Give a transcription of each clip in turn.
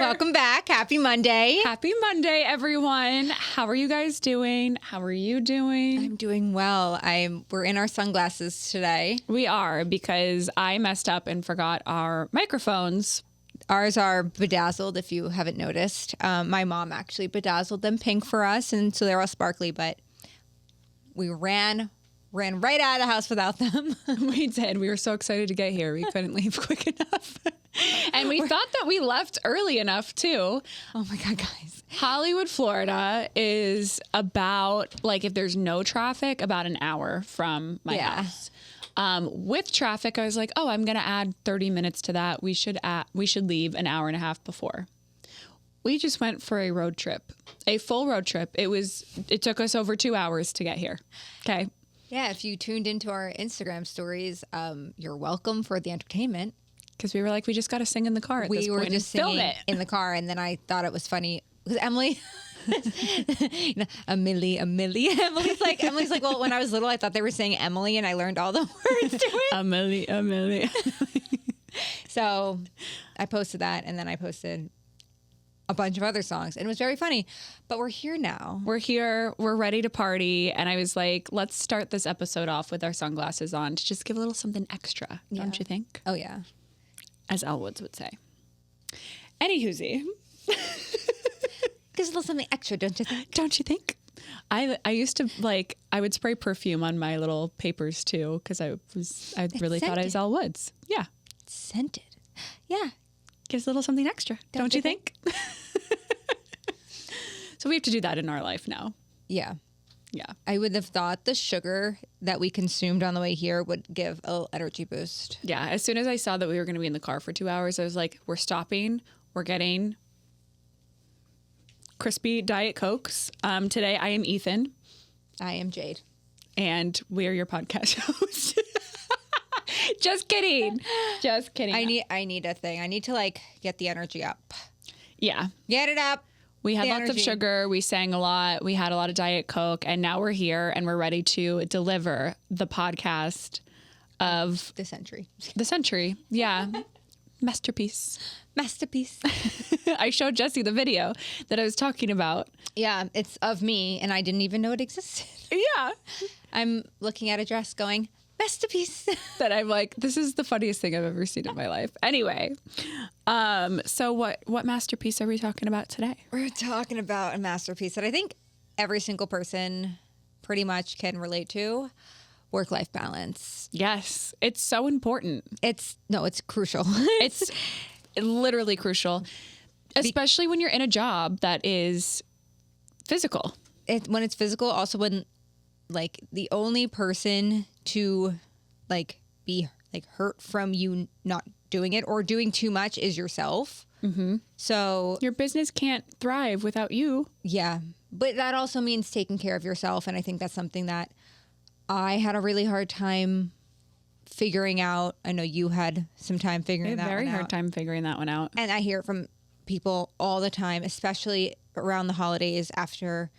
Welcome back. Happy Monday. Happy Monday, everyone. How are you guys doing? How are you doing? I'm doing well. We're in our sunglasses today. We are, because I messed up and forgot our microphones. Ours are bedazzled, if you haven't noticed. My mom actually bedazzled them pink for us, and so they're all sparkly, but we ran right out of the house without them. We did. We were so excited to get here. We couldn't leave quick enough. And we thought that we left early enough, too. Oh, my God, guys. Hollywood, Florida is about, like, if there's no traffic, about an hour from my house. With traffic, I was like, oh, I'm going to add 30 minutes to that. We should leave an hour and a half before. We just went for a road trip, a full road trip. It took us over 2 hours to get here. Okay. Yeah, if you tuned into our Instagram stories, you're welcome for the entertainment. Because we were like, we just got to sing in the car at this point. We were just singing in the car, and then I thought it was funny because Emily, Emily. Emily's like, well, when I was little, I thought they were saying Emily, and I learned all the words to it. Emily. So I posted that, and then I posted a bunch of other songs, and it was very funny. But we're here now. We're here. We're ready to party. And I was like, let's start this episode off with our sunglasses on to just give a little something extra, don't you think? Oh, yeah. As Elwoods would say. Anywhoosie. Gives a little something extra, don't you think? Don't you think? I used to, like, I would spray perfume on my little papers too, because I really thought I was Elwoods. Yeah. It's scented. Yeah. Gives a little something extra, don't you think? So we have to do that in our life now. Yeah. Yeah. I would have thought the sugar that we consumed on the way here would give a little energy boost. Yeah. As soon as I saw that we were going to be in the car for 2 hours, I was like, we're stopping. We're getting crispy Diet Cokes. Today I am Ethan. I am Jade. And we are your podcast hosts. Just kidding. Just kidding. I need a thing. I need to, like, get the energy up. Yeah. Get it up. We had lots of sugar. We sang a lot. We had a lot of Diet Coke. And now we're here and we're ready to deliver the podcast of the century. The century. Yeah. Masterpiece. I showed Jesse the video that I was talking about. Yeah. It's of me and I didn't even know it existed. Yeah. I'm looking at a dress going, masterpiece. That I'm like, this is the funniest thing I've ever seen in my life. Anyway, so what masterpiece are we talking about today? We're talking about a masterpiece that I think every single person pretty much can relate to. Work-life balance. Yes, it's so important. It's crucial. It's literally crucial, especially when you're in a job that is physical. When it's physical, also when, like, the only person to, like, be, like, hurt from you not doing it or doing too much is yourself. Mm-hmm. So your business can't thrive without you. Yeah. But that also means taking care of yourself. And I think that's something that I had a really hard time figuring out. I know you had some time figuring that one out. Very hard time figuring that one out. And I hear it from people all the time, especially around the holidays after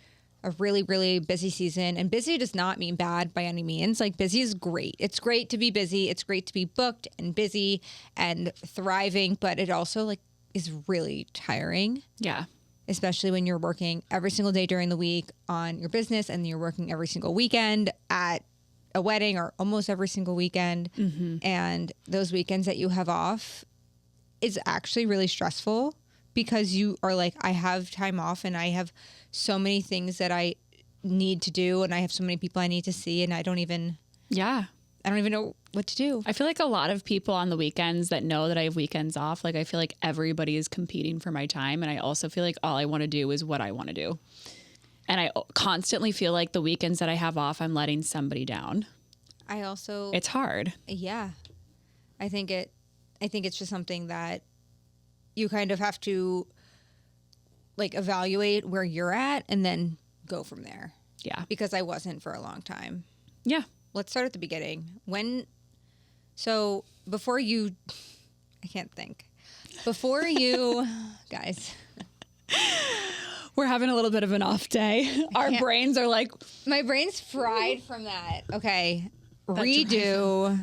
a really, really busy season. And busy does not mean bad by any means. Like, busy is great. It's great to be busy. It's great to be booked and busy and thriving. But it also, like, is really tiring. Yeah. Especially when you're working every single day during the week on your business and you're working every single weekend at a wedding or almost every single weekend. Mm-hmm. And those weekends that you have off is actually really stressful because you are like, I have time off and I have so many things that I need to do and I have so many people I need to see and I don't even know what to do. I feel like a lot of people on the weekends that know that I have weekends off, like, I feel like everybody is competing for my time. And I also feel like all I want to do is what I want to do. And I constantly feel like the weekends that I have off, I'm letting somebody down. It's hard. Yeah. I think it's just something that you kind of have to, like, evaluate where you're at and then go from there. Yeah. Because I wasn't for a long time. Yeah. Let's start at the beginning. So before you, I can't think. Before you, guys. We're having a little bit of an off day. Our brains are like. My brain's fried from that. Okay. Redo.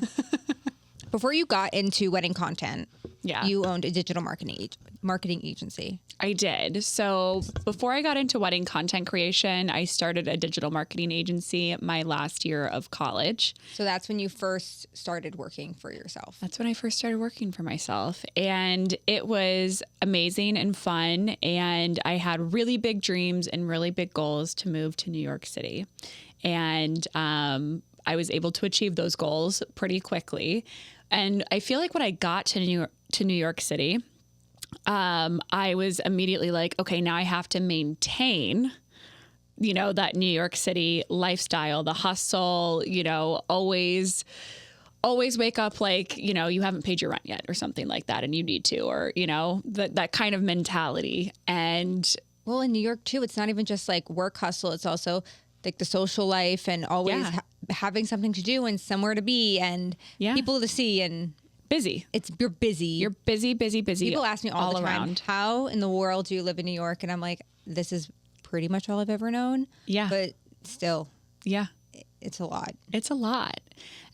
Before you got into wedding content, Yeah. you owned a digital marketing agency. I did. So before I got into wedding content creation, I started a digital marketing agency my last year of college. So that's when you first started working for yourself. That's when I first started working for myself. And it was amazing and fun. And I had really big dreams and really big goals to move to New York City. And I was able to achieve those goals pretty quickly. And I feel like when I got to New York City, I was immediately like, okay, now I have to maintain, that New York City lifestyle, the hustle, always wake up like, you haven't paid your rent yet or something like that. And you need to, or, that kind of mentality. And well, in New York too, it's not even just like work hustle. It's also like the social life and always having something to do and somewhere to be and people to see and busy. You're busy. You're busy. People ask me all the time, around. How in the world do you live in New York? And I'm like, this is pretty much all I've ever known. Yeah. But still. Yeah. It's a lot. It's a lot.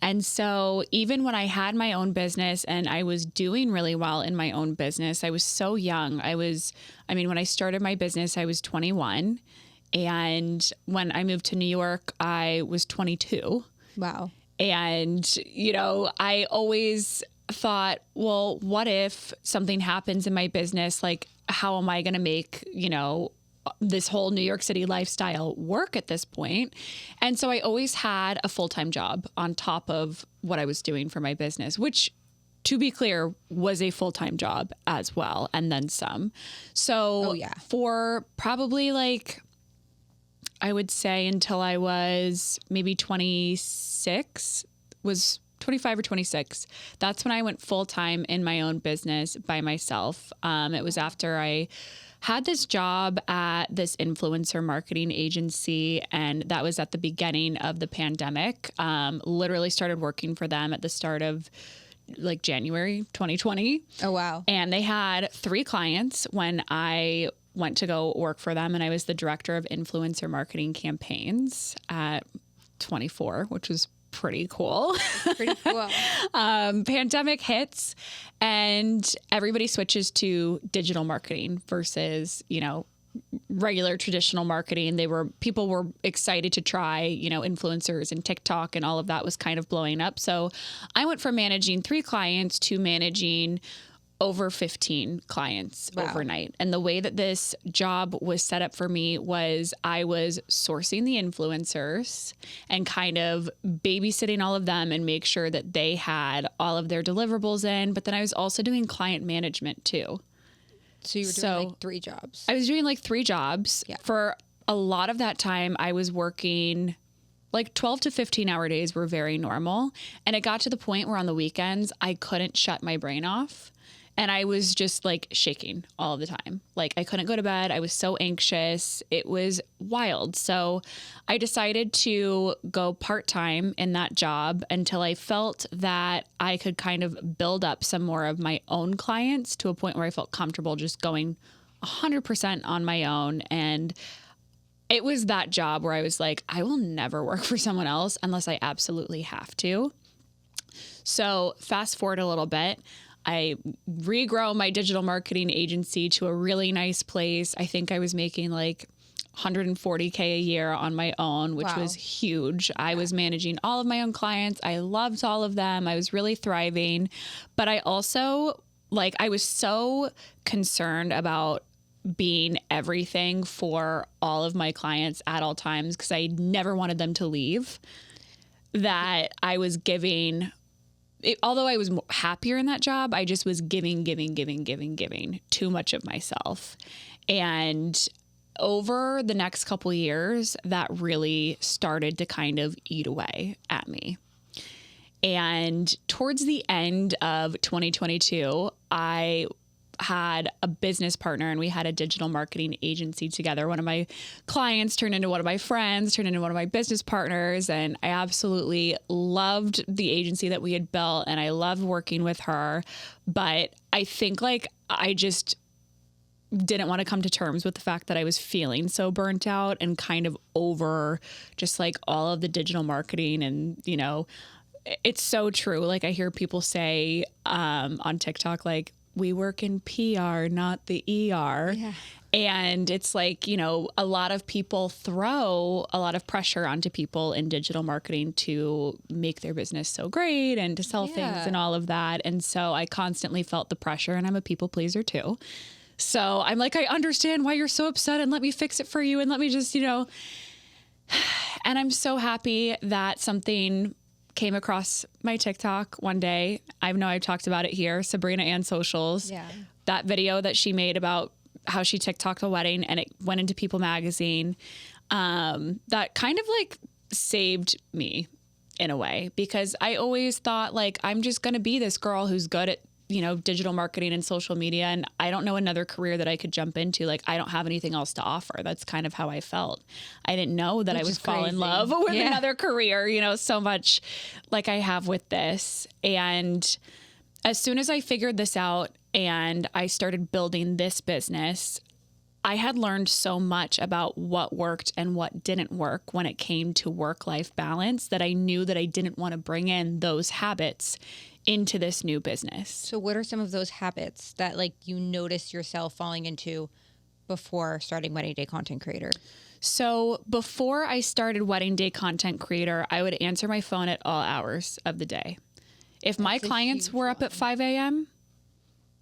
And so even when I had my own business and I was doing really well in my own business, I was so young. When I started my business, I was 21. And when I moved to New York, I was 22. Wow. And, I always thought, well, what if something happens in my business? Like, how am I going to make, this whole New York City lifestyle work at this point? And so I always had a full-time job on top of what I was doing for my business, which, to be clear, was a full-time job as well, and then some. So for probably I would say until I was maybe 25 or 26. That's when I went full-time in my own business by myself. It was after I had this job at this influencer marketing agency, and that was at the beginning of the pandemic. Literally started working for them at the start of January 2020. Oh, wow. And they had 3 clients when I went to go work for them, and I was the director of influencer marketing campaigns at 24, which was pretty cool. Pretty cool. Pandemic hits and everybody switches to digital marketing versus, regular traditional marketing. People were excited to try, influencers and TikTok, and all of that was kind of blowing up. So I went from managing 3 clients to managing over 15 clients overnight. And the way that this job was set up for me was I was sourcing the influencers and kind of babysitting all of them and make sure that they had all of their deliverables in. But then I was also doing client management too. So you were doing 3 jobs. I was doing 3 jobs. Yeah. For a lot of that time, I was working 12 to 15 hour days were very normal. And it got to the point where on the weekends, I couldn't shut my brain off. And I was just shaking all the time. I couldn't go to bed. I was so anxious. It was wild. So I decided to go part-time in that job until I felt that I could kind of build up some more of my own clients to a point where I felt comfortable just going 100% on my own. And it was that job where I was like, I will never work for someone else unless I absolutely have to. So fast forward a little bit. I regrow my digital marketing agency to a really nice place. I think I was making $140K a year on my own, which was huge. I was managing all of my own clients. I loved all of them. I was really thriving. But I also, I was so concerned about being everything for all of my clients at all times because I never wanted them to leave, that I was giving... although I was happier in that job, I just was giving too much of myself. And over the next couple years, that really started to kind of eat away at me. And towards the end of 2022, I had a business partner and we had a digital marketing agency together. One of my clients turned into one of my friends, turned into one of my business partners. And I absolutely loved the agency that we had built and I loved working with her. But I think I just didn't want to come to terms with the fact that I was feeling so burnt out and kind of over just all of the digital marketing. And, it's so true. I hear people say on TikTok, we work in PR, not the ER. Yeah. And it's like, you know, a lot of people throw a lot of pressure onto people in digital marketing to make their business so great and to sell things and all of that. And so I constantly felt the pressure, and I'm a people pleaser too. So I'm like, I understand why you're so upset, and let me fix it for you. And let me just, you know, and I'm so happy that something came across my TikTok one day. I know I've talked about it here, Sabrina and Socials. Yeah. That video that she made about how she TikToked a wedding and it went into People magazine. That kind of like saved me in a way, because I always thought like, I'm just going to be this girl who's good at, you know, digital marketing and social media. And I don't know another career that I could jump into. Like, I don't have anything else to offer. That's kind of how I felt. I didn't know that I would fall in love with another career, you know, so much like I have with this. And as soon as I figured this out and I started building this business, I had learned so much about what worked and what didn't work when it came to work-life balance that I knew that I didn't want to bring in those habits into this new business. So what are some of those habits that like you notice yourself falling into before starting Wedding Day Content Creator? So before I started Wedding Day Content Creator, I would answer my phone at all hours of the day. If my clients were up at 5 a.m.,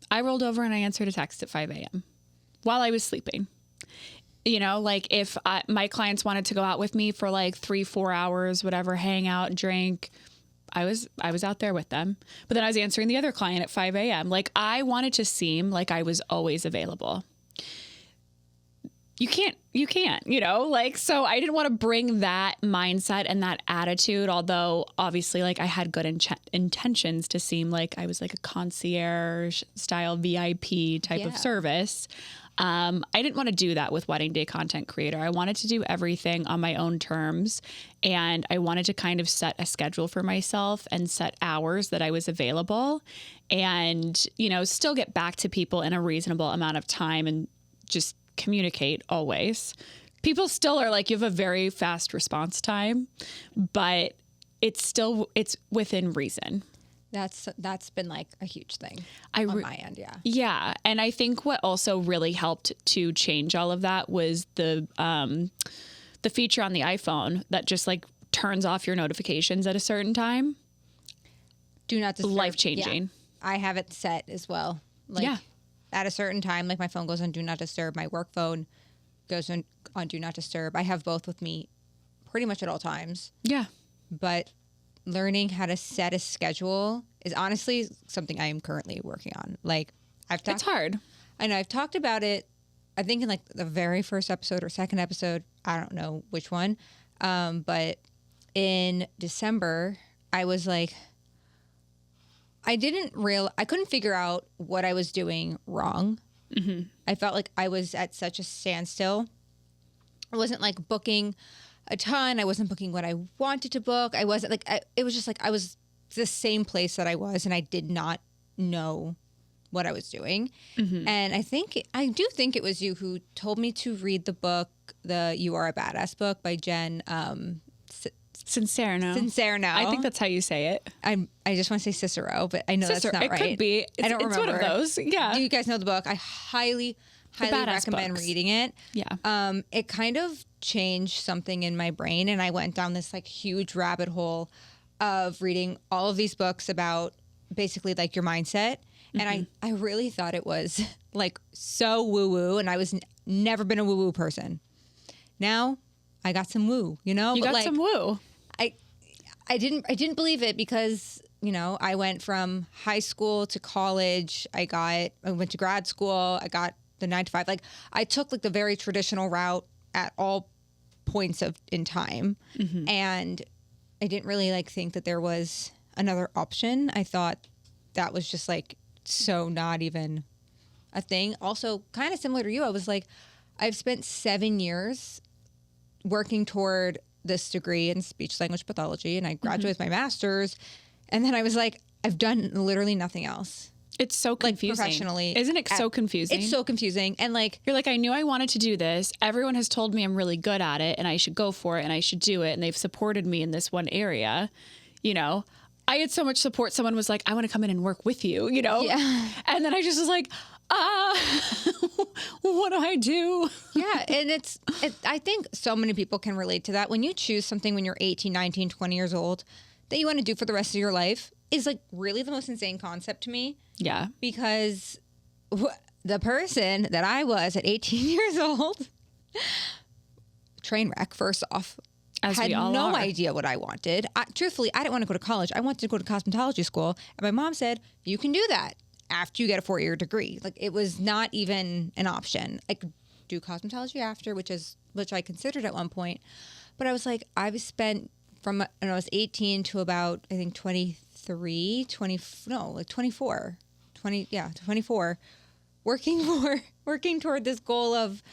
I rolled over and I answered a text at 5 a.m. while I was sleeping. You know, like if my clients wanted to go out with me for like 3-4 hours, whatever, hang out, drink, I was out there with them. But then I was answering the other client at 5 a.m. Like, I wanted to seem like I was always available. You can't, you know, like, so I didn't want to bring that mindset and that attitude, although obviously like I had good intentions to seem like I was like a concierge style VIP type of service. I didn't want to do that with Wedding Day Content Creator. I wanted to do everything on my own terms, and I wanted to kind of set a schedule for myself and set hours that I was available and, you know, still get back to people in a reasonable amount of time and just communicate always. People still are like, you have a very fast response time, but it's within reason. That's been like a huge thing on my end. Yeah. Yeah. And I think what also really helped to change all of that was the feature on the iPhone that just like turns off your notifications at a certain time. Do not disturb. Life-changing. Yeah. I have it set as well. Like at a certain time, like my phone goes on Do Not Disturb. My work phone goes on Do Not Disturb. I have both with me pretty much at all times. Yeah. But learning how to set a schedule is honestly something I am currently working on. Like it's hard. I know I've talked about it, I think in like the very first episode or second episode, I don't know which one. But in December, I was like, I couldn't figure out what I was doing wrong. Mm-hmm. I felt like I was at such a standstill. I wasn't like booking a ton. I wasn't booking what I wanted to book. I wasn't like, it was just like, I was the same place that I was, and I did not know what I was doing. Mm-hmm. And I do think it was you who told me to read the book, the You Are a Badass book by Jen, Sincerno. I think that's how you say it. I just want to say Cicero, but I know that's not right. It could be. I don't remember. It's one of those. Yeah. Do you guys know the book? I highly recommend reading it. Yeah. It kind of changed something in my brain, and I went down this like huge rabbit hole of reading all of these books about basically like your mindset. Mm-hmm. And I really thought it was like so woo-woo, and I was never been a woo-woo person. Now I got some woo, you know? You got some woo. I didn't believe it because, you know, I went from high school to college. I went to grad school. I got the 9 to 5. Like I took like the very traditional route at all points in time. Mm-hmm. And I didn't really like think that there was another option. I thought that was just like so not even a thing. Also kind of similar to you. I was like, I've spent 7 years working toward this degree in speech language pathology, and I graduated with my master's, and then I was like, I've done literally nothing else. It's so confusing. Like professionally. Isn't it so confusing? It's so confusing. And like, you're like, I knew I wanted to do this. Everyone has told me I'm really good at it and I should go for it and I should do it. And they've supported me in this one area, you know, I had so much support. Someone was like, I want to come in and work with you, you know? Yeah. And then I just was like, what do I do? Yeah. And I think so many people can relate to that. When you choose something when you're 18, 19, 20 years old that you want to do for the rest of your life is like really the most insane concept to me. Yeah. Because the person that I was at 18 years old, train wreck, first off, had no idea what I wanted. Truthfully, I didn't want to go to college. I wanted to go to cosmetology school. And my mom said, you can do that after you get a 4-year degree. Like, it was not even an option. I could do cosmetology after, which I considered at one point. But I was like, I've spent from when I was 18 to about, I think, 24, working toward this goal of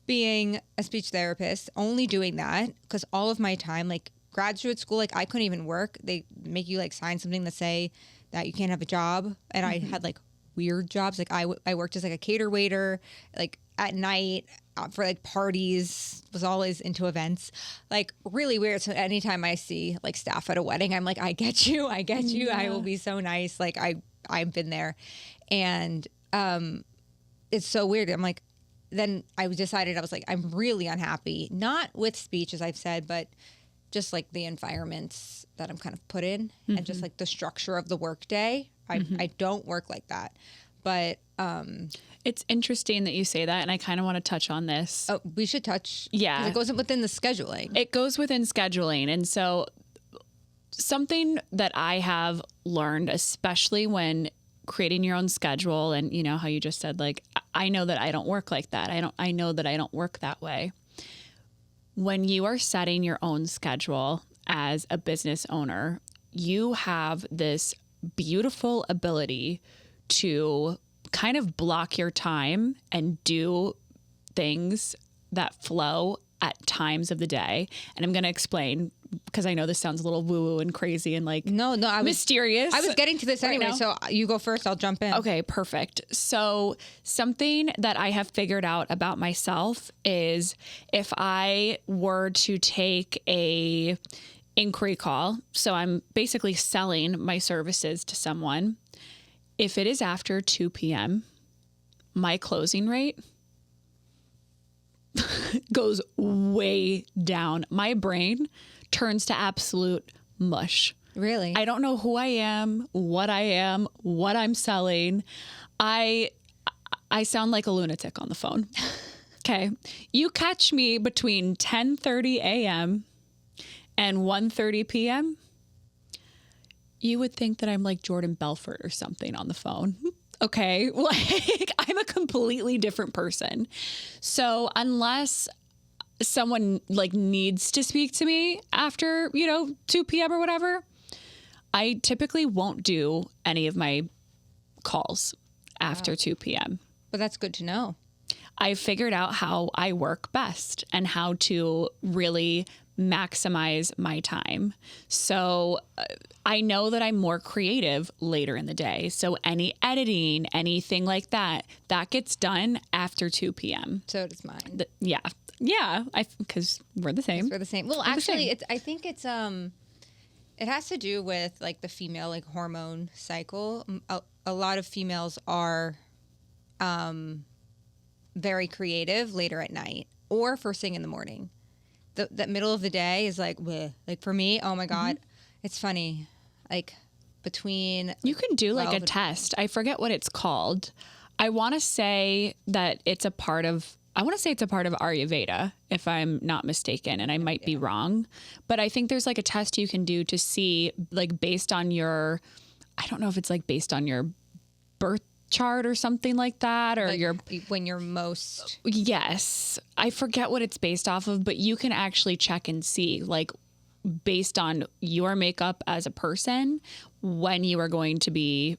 being a speech therapist, only doing that because all of my time, like graduate school, like I couldn't even work. They make you like sign something to say that you can't have a job. And I had like weird jobs. Like I worked as like a cater waiter, like at night for like parties, was always into events, like really weird. So anytime I see like staff at a wedding, I'm like, I get you. Yeah. I will be so nice. Like I've been there. And it's so weird. I'm like, then I decided, I was like, I'm really unhappy, not with speech, as I've said, but just like the environments that I'm kind of put in and just like the structure of the workday. I don't work like that. But it's interesting that you say that. And I kind of want to touch on this. Oh, we should touch. Yeah. 'Cause it goes within the scheduling. It goes within scheduling. And so something that I have learned, especially when creating your own schedule, and you know how you just said, like, I know that I don't work like that. I know that I don't work that way. When you are setting your own schedule as a business owner, you have this beautiful ability to kind of block your time and do things that flow at times of the day. And I'm going to explain, because I know this sounds a little woo-woo and crazy and like mysterious. I was getting to this right anyway, now. so you go first. I'll jump in. Okay, perfect. So something that I have figured out about myself is if I were to take a inquiry call, so I'm basically selling my services to someone, if it is after 2 p.m., my closing rate goes way down. My brain turns to absolute mush. Really? I don't know who I am, what I'm selling. I sound like a lunatic on the phone. Okay. You catch me between 10:30 a.m. and 1:30 p.m., you would think that I'm like Jordan Belfort or something on the phone. Okay. Like, I'm a completely different person. So unless someone like needs to speak to me after, 2 p.m. or whatever, I typically won't do any of my calls after 2 p.m. But that's good to know. I figured out how I work best and how to really maximize my time. So I know that I'm more creative later in the day. So any editing, anything like that gets done after 2 p.m. So does mine. Yeah. Because we're the same. We're the same. Well, actually, I think it's it has to do with like the female like hormone cycle. A lot of females are very creative later at night or first thing in the morning. That middle of the day is like, bleh. Like for me, oh my God, it's funny. Like between you can do like a test. I forget what it's called. I want to say that it's a part of Ayurveda, if I'm not mistaken, and I might be wrong. But I think there's like a test you can do to see, like based on your, I don't know if it's like based on your birth chart or something like that, or like when you're most. Yes, I forget what it's based off of, but you can actually check and see, like based on your makeup as a person, when you are going to be,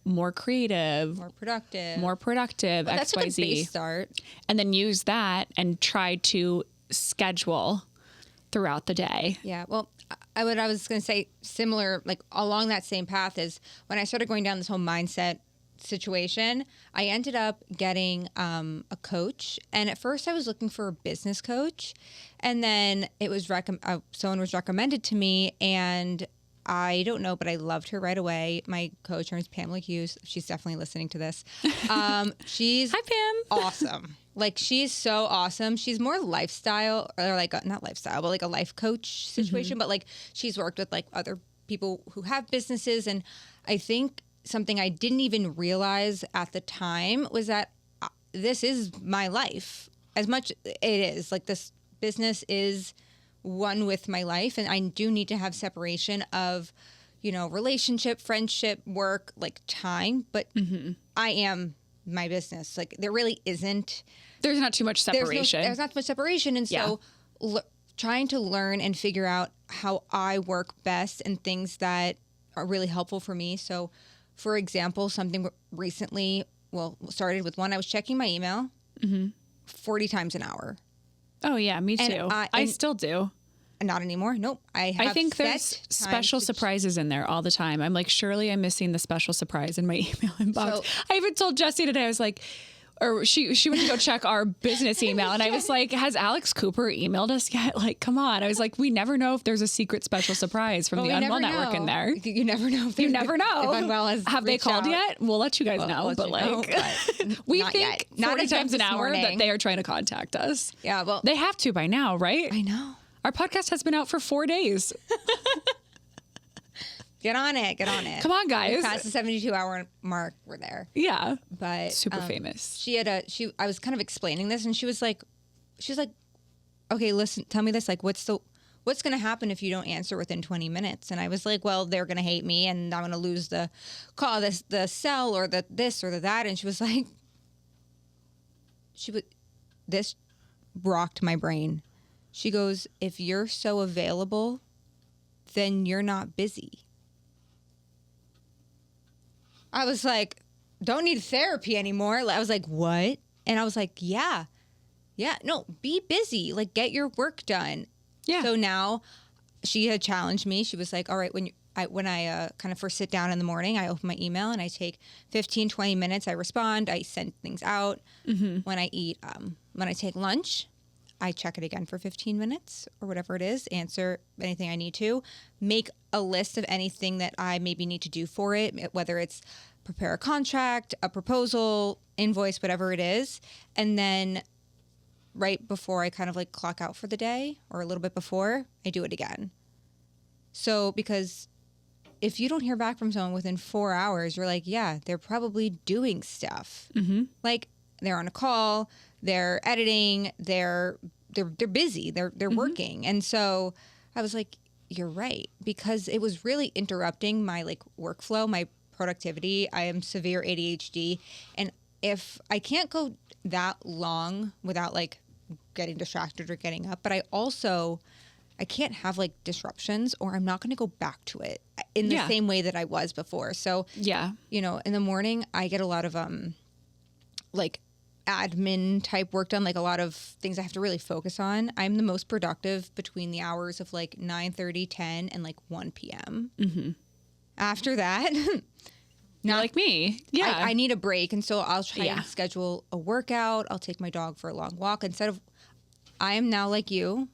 more creative, more productive, well, that's XYZ. a good base start. And then use that and try to schedule throughout the day. Yeah. Well, I was going to say similar, like along that same path is when I started going down this whole mindset situation, I ended up getting a coach. And at first I was looking for a business coach. And then it was someone was recommended to me, and I don't know, but I loved her right away. My coach, her name's Pamela Hughes. She's definitely listening to this. She's Hi, Pam. Awesome. Like, she's so awesome. She's more lifestyle, or like, not lifestyle, but like a life coach situation. But like, she's worked with like other people who have businesses. And I think something I didn't even realize at the time was that this is my life. As much it is, like, this business is one with my life, and I do need to have separation of, you know, relationship, friendship, work, like time, but I am my business. Like, there really isn't. There's not too much separation. There's not too much separation. And so trying to learn and figure out how I work best and things that are really helpful for me. So, for example, something recently, started with one, I was checking my email 40 times an hour. Oh, yeah, me too. I still do. Not anymore. Nope. I think there's special surprises in there all the time. I'm like, surely I'm missing the special surprise in my email inbox. I even told Jessie today, I was like, or she went to go check our business email, and I was like, has Alex Cooper emailed us yet? Like, come on. I was like, we never know if there's a secret special surprise from the Unwell Network in there. You never know. You never know. If Unwell has Have they called yet? We'll let you guys know. But we think 40 times an hour that they are trying to contact us. Yeah, well, they have to by now, right? I know. Our podcast has been out for 4 days. Get on it. Come on, guys. Past the 72-hour mark, we're there. Yeah. But super famous. I was kind of explaining this, and she was like, okay, listen, tell me this. Like, what's going to happen if you don't answer within 20 minutes? And I was like, well, they're going to hate me, and I'm going to lose the call, the sell, or the this or the that. And she was like, this rocked my brain. She goes, if you're so available, then you're not busy. I was like, don't need therapy anymore. I was like, what? And I was like, yeah, no, be busy. Like, get your work done. Yeah. So now she had challenged me. She was like, all right, when I kind of first sit down in the morning, I open my email and I take 15, 20 minutes. I respond. I send things out. When I take lunch, I check it again for 15 minutes or whatever it is, answer anything I need to, make a list of anything that I maybe need to do for it, whether it's prepare a contract, a proposal, invoice, whatever it is. And then right before I kind of like clock out for the day, or a little bit before, I do it again. So, because if you don't hear back from someone within 4 hours, you're like, yeah, they're probably doing stuff. Like, they're on a call, they're editing, they're busy, they're working. And so I was like, you're right, because it was really interrupting my like workflow, my productivity. I am severe ADHD, and if I can't go that long without like getting distracted or getting up, but I can't have like disruptions, or I'm not going to go back to it in the same way that I was before. So you know, in the morning I get a lot of like admin type work done, like a lot of things I have to really focus on. I'm the most productive between the hours of like 9:30, 10, and like 1 p.m. After that, not like me. Yeah. I need a break. And so I'll try and schedule a workout. I'll take my dog for a long walk. I am now like you.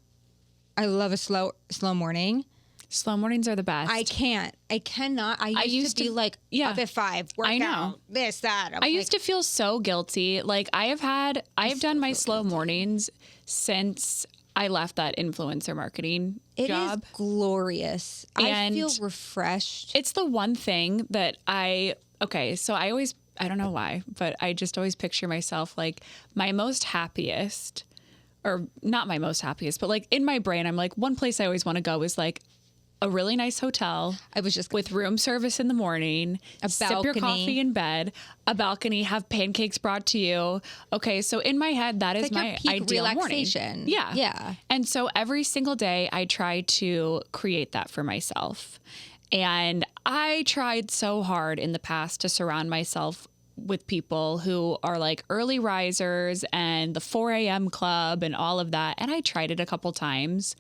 I love a slow morning. Slow mornings are the best. I cannot. I used to be like up at 5, work out, this, that. I used to feel so guilty. Like I have done my slow mornings since I left that influencer marketing job. It is glorious. And I feel refreshed. It's the one thing that so I don't know why, but I just always picture myself like my most happiest, or not my most happiest, but like in my brain, I'm like, one place I always want to go is like a really nice hotel. I was just with room service in the morning, sip your coffee in bed, a balcony, have pancakes brought to you. Okay, so in my head, that is my ideal relaxation. Morning. Yeah. And so every single day, I try to create that for myself. And I tried so hard in the past to surround myself with people who are like early risers and the 4 a.m. club and all of that. And I tried it a couple times.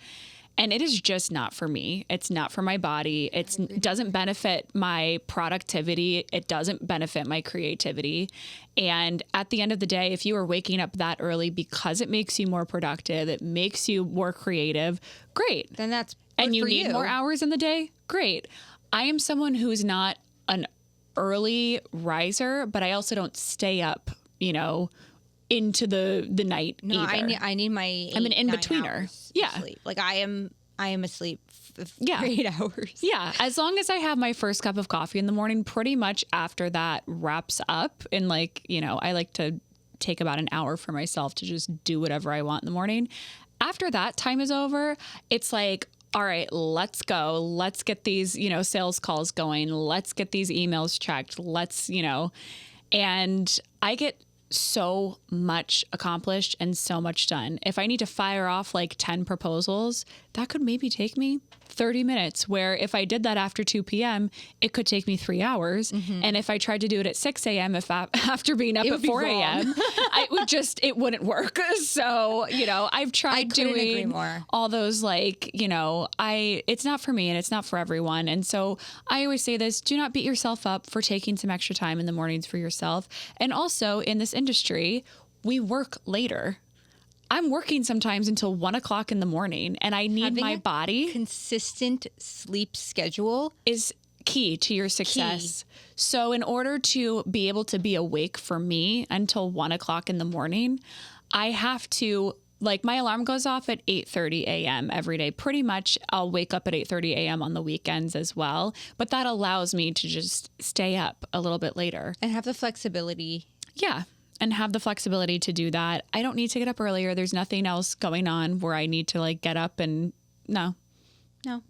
And it is just not for me. It's not for my body. It doesn't benefit my productivity. It doesn't benefit my creativity. And at the end of the day, if you are waking up that early because it makes you more productive, it makes you more creative, great. Then that's and you need more hours in the day, great. I am someone who's not an early riser, but I also don't stay up, into the night either. I need my I'm an in-betweener. Yeah. Sleep. Like I am asleep for 8 hours. Yeah. As long as I have my first cup of coffee in the morning, pretty much after that wraps up. And I like to take about an hour for myself to just do whatever I want in the morning. After that time is over, it's like, all right, let's go. Let's get these, sales calls going. Let's get these emails checked. And I get so much accomplished and so much done. If I need to fire off like 10 proposals, that could maybe take me 30 minutes, where if I did that after 2 p.m., it could take me 3 hours. Mm-hmm. And if I tried to do it at 6 a.m., after being up at 4 a.m., it wouldn't work. So, I've tried doing all those it's not for me and it's not for everyone. And so I always say this, do not beat yourself up for taking some extra time in the mornings for yourself. And also in this industry, we work later. I'm working sometimes until 1 o'clock in the morning, and I need my body. Consistent sleep schedule is key to your success. So in order to be able to be awake for me until 1 o'clock in the morning, I have to, my alarm goes off at 8:30 a.m. every day. Pretty much I'll wake up at 8:30 a.m. on the weekends as well. But that allows me to just stay up a little bit later. And have the flexibility. Yeah. And have the flexibility to do that. I don't need to get up earlier. There's nothing else going on where I need to get up and no,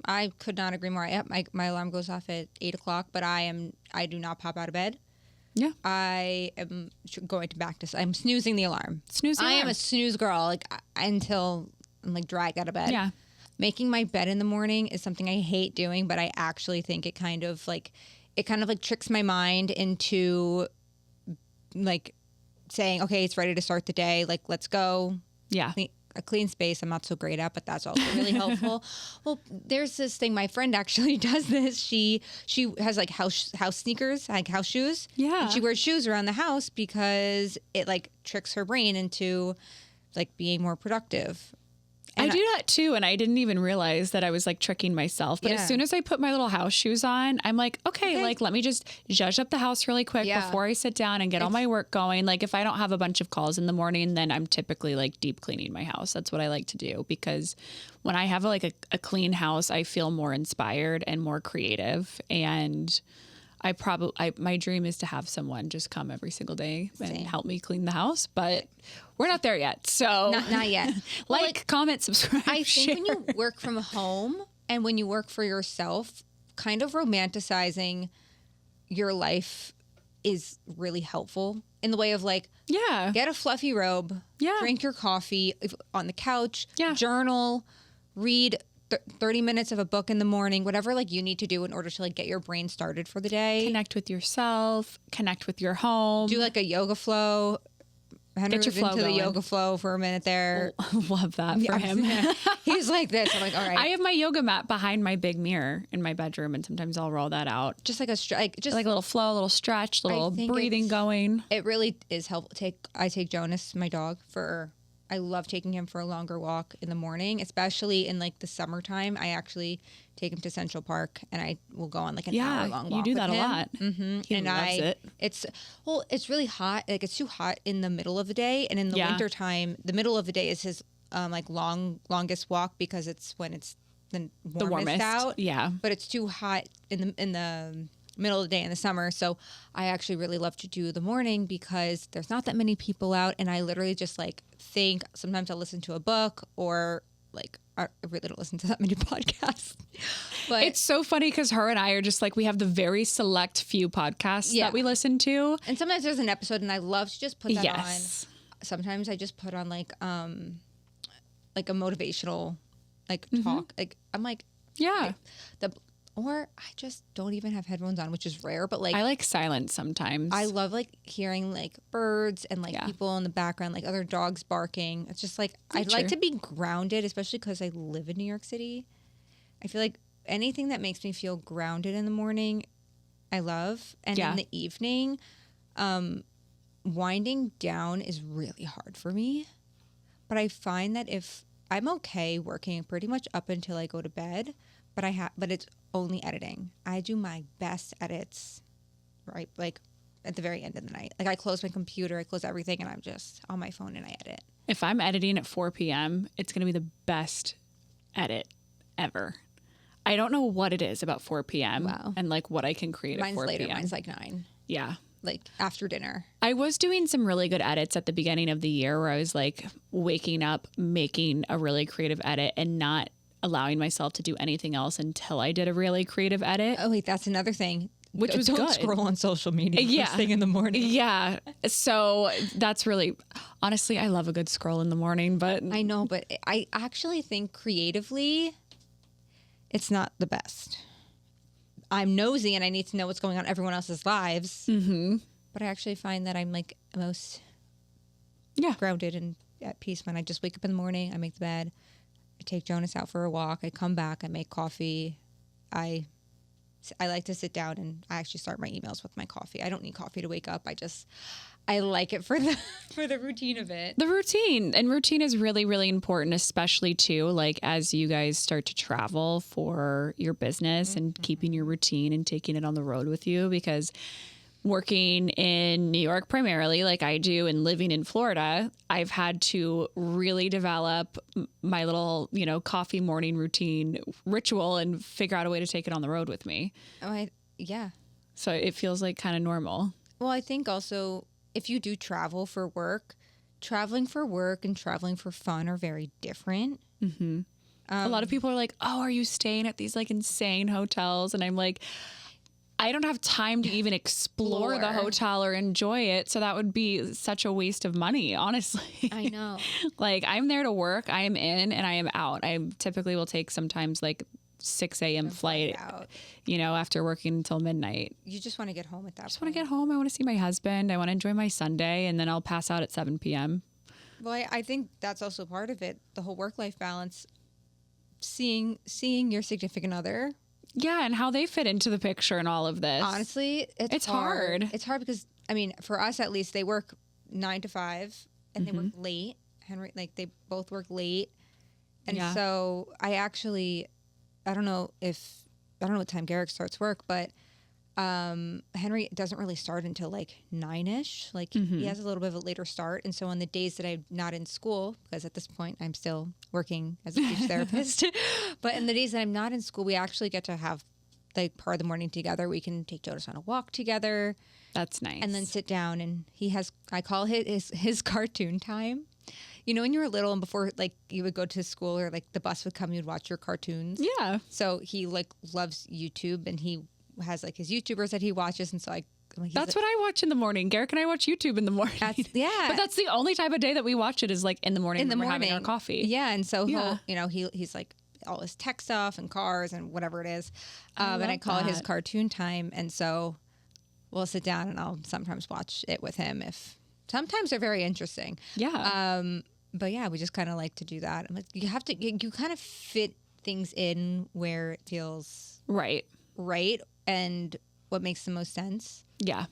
I could not agree more. My alarm goes off at 8 o'clock, but I do not pop out of bed. Yeah. I am going I'm snoozing the alarm. I am a snooze girl, until I'm dragged out of bed. Yeah. Making my bed in the morning is something I hate doing, but I actually think it kind of tricks my mind into saying, okay, it's ready to start the day. Let's go. Yeah. A clean space I'm not so great at, but that's also really helpful. Well, there's this thing. My friend actually does this. She has house sneakers, house shoes. Yeah. And she wears shoes around the house because it tricks her brain into being more productive. And I do that too, and I didn't even realize that I was tricking myself. But as soon as I put my little house shoes on, I'm like, okay, let me just zhuzh up the house really quick before I sit down and get all my work going. If I don't have a bunch of calls in the morning, then I'm typically deep cleaning my house. That's what I like to do, because when I have a clean house, I feel more inspired and more creative. And my dream is to have someone just come every single day and help me clean the house, but we're not there yet. So not yet. Comment, subscribe. I think when you work from home and when you work for yourself, kind of romanticizing your life is really helpful in the way of get a fluffy robe, drink your coffee on the couch, journal, read 30 minutes of a book in the morning, whatever you need to do in order to get your brain started for the day. Connect with yourself, connect with your home. Do a yoga flow. Henry was into the yoga flow for a minute there. Love that for him. He's like this. I'm all right. I have my yoga mat behind my big mirror in my bedroom, and sometimes I'll roll that out. Just just a little flow, a little stretch, a little breathing going. It really is helpful. I take Jonas, my dog, I love taking him for a longer walk in the morning, especially in the summertime. I actually take him to Central Park, and I will go on an hour-long walk. You do that with a him. lot. Mm-hmm. He loves it. It's really hot. It's too hot in the middle of the day, and in the wintertime, the middle of the day is his longest walk because it's when it's the warmest out. Yeah, but it's too hot in the middle of the day in the summer. So I actually really love to do the morning because there's not that many people out, and I literally just think. Sometimes I'll listen to a book, or I really don't listen to that many podcasts. But it's so funny because her and I are just we have the very select few podcasts that we listen to, and sometimes there's an episode, and I love to just put that on. Sometimes I just put on a motivational talk. I'm or I just don't even have headphones on, which is rare. But I like silence sometimes. I love hearing birds and people in the background, other dogs barking. It's just I'd like to be grounded, especially because I live in New York City. I feel anything that makes me feel grounded in the morning, I love. And in the evening, winding down is really hard for me. But I find that if I'm okay working pretty much up until I go to bed, but it's only editing. I do my best edits, right? Like at the very end of the night. Like I close my computer, I close everything, and I'm just on my phone and I edit. If I'm editing at 4 p.m., it's going to be the best edit ever. I don't know what it is about 4 p.m. Wow. And like what I can create Mine's at 4 later. p.m. Mine's like 9. Yeah. Like after dinner. I was doing some really good edits at the beginning of the year where I was like waking up, making a really creative edit and not allowing myself to do anything else until I did a really creative edit. Oh, wait, that's another thing. Which was don't good. scroll on social media first thing in the morning. Yeah. So that's really, honestly, I love a good scroll in the morning, but I know, but I actually think creatively, it's not the best. I'm nosy and I need to know what's going on in everyone else's lives. Mm-hmm. But I actually find that I'm like most grounded and at peace when I just wake up in the morning, I make the bed, I take Jonas out for a walk, I come back, I make coffee, I like to sit down and I actually start my emails with my coffee. I don't need coffee to wake up. I like it for the routine of it. The routine. And routine is really, really important, especially too, like as you guys start to travel for your business and keeping your routine and taking it on the road with you, because working in New York primarily, like I do, and living in Florida, I've had to really develop my little, coffee morning routine ritual and figure out a way to take it on the road with me. Oh, yeah. So it feels like kind of normal. Well, I think also if you do travel for work, traveling for work and traveling for fun are very different. Mm-hmm. A lot of people are like, oh, are you staying at these like insane hotels? And I'm like, I don't have time to even explore the hotel or enjoy it. So that would be such a waste of money, honestly. I know. Like I'm there to work, I am in and I am out. I typically will take sometimes like 6 a.m. flight out. After working until midnight. You just want to get home at that point. I just want to get home. I want to see my husband. I want to enjoy my Sunday, and then I'll pass out at 7 p.m. Well, I think that's also part of it. The whole work-life balance, seeing your significant other. Yeah, and how they fit into the picture and all of this. Honestly, it's hard. It's hard because, I mean, for us at least, they work 9 to 5 and they work late. Henry, like they both work late. And so I don't know what time Garrick starts work, but Henry doesn't really start until like 9-ish. Like he has a little bit of a later start. And so on the days that I'm not in school, because at this point I'm still working as a speech therapist, but in the days that I'm not in school, we actually get to have like part of the morning together. We can take Jonas on a walk together. That's nice. And then sit down, and I call it his cartoon time. When you were little and before like you would go to school or like the bus would come, you'd watch your cartoons. Yeah. So he like loves YouTube, and he has like his YouTubers that he watches, and so that's what I watch in the morning. Garrick and I watch YouTube in the morning. But that's the only time of day that we watch it is like in the morning when we're having our coffee. Yeah, and so he's like all his tech stuff and cars and whatever it is, and I call it his cartoon time, and so we'll sit down and I'll sometimes watch it with him. Sometimes they're very interesting. Yeah. But yeah, we just kind of like to do that. I'm like, you kind of fit things in where it feels right, and what makes the most sense. Yeah,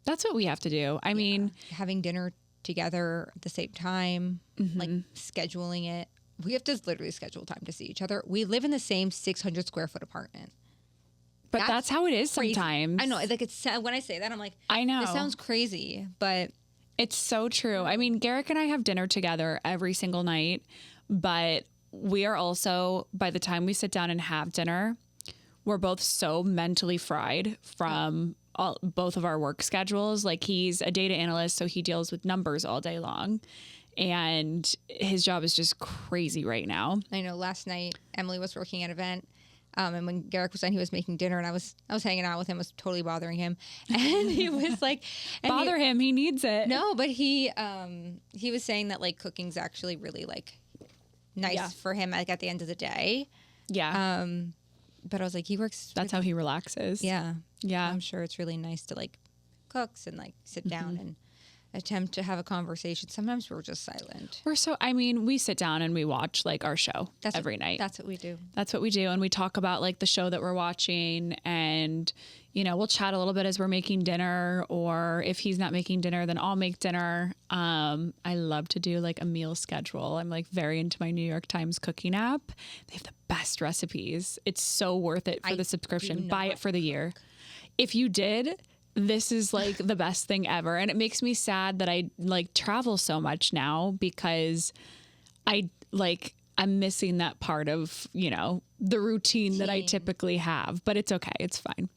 that's what we have to do. I mean, having dinner together at the same time, like scheduling it. We have to literally schedule time to see each other. We live in the same 600 square foot apartment. But that's how it is crazy. Sometimes. I know. Like when I say that, I'm like, I know. It sounds crazy, but it's so true. I mean, Garrick and I have dinner together every single night, but we are also, by the time we sit down and have dinner, we're both so mentally fried from both of our work schedules. Like he's a data analyst, so he deals with numbers all day long. And his job is just crazy right now. I know. Last night, Emily was working at an event. And when Garrick was done, he was making dinner, and I was hanging out with him. It was totally bothering him, and he was like, "Bother him, he needs it." No, but he was saying that like cooking's actually really like nice for him, like at the end of the day. Yeah. But I was like, he works. That's how he relaxes. Yeah. Yeah. I'm sure it's really nice to like cooks and like sit down attempt to have a conversation. Sometimes we're just silent. We sit down and we watch like our show every night. That's what we do. That's what we do. And we talk about like the show that we're watching, and, you know, we'll chat a little bit as we're making dinner, or if he's not making dinner, then I'll make dinner. I love to do like a meal schedule. I'm like very into my New York Times cooking app. They have the best recipes. It's so worth it for the subscription. Buy it for the year. If you did, this is like the best thing ever. And it makes me sad that I like travel so much now, because I'm missing that part of, you know, the routine that I typically have, but it's okay. It's fine.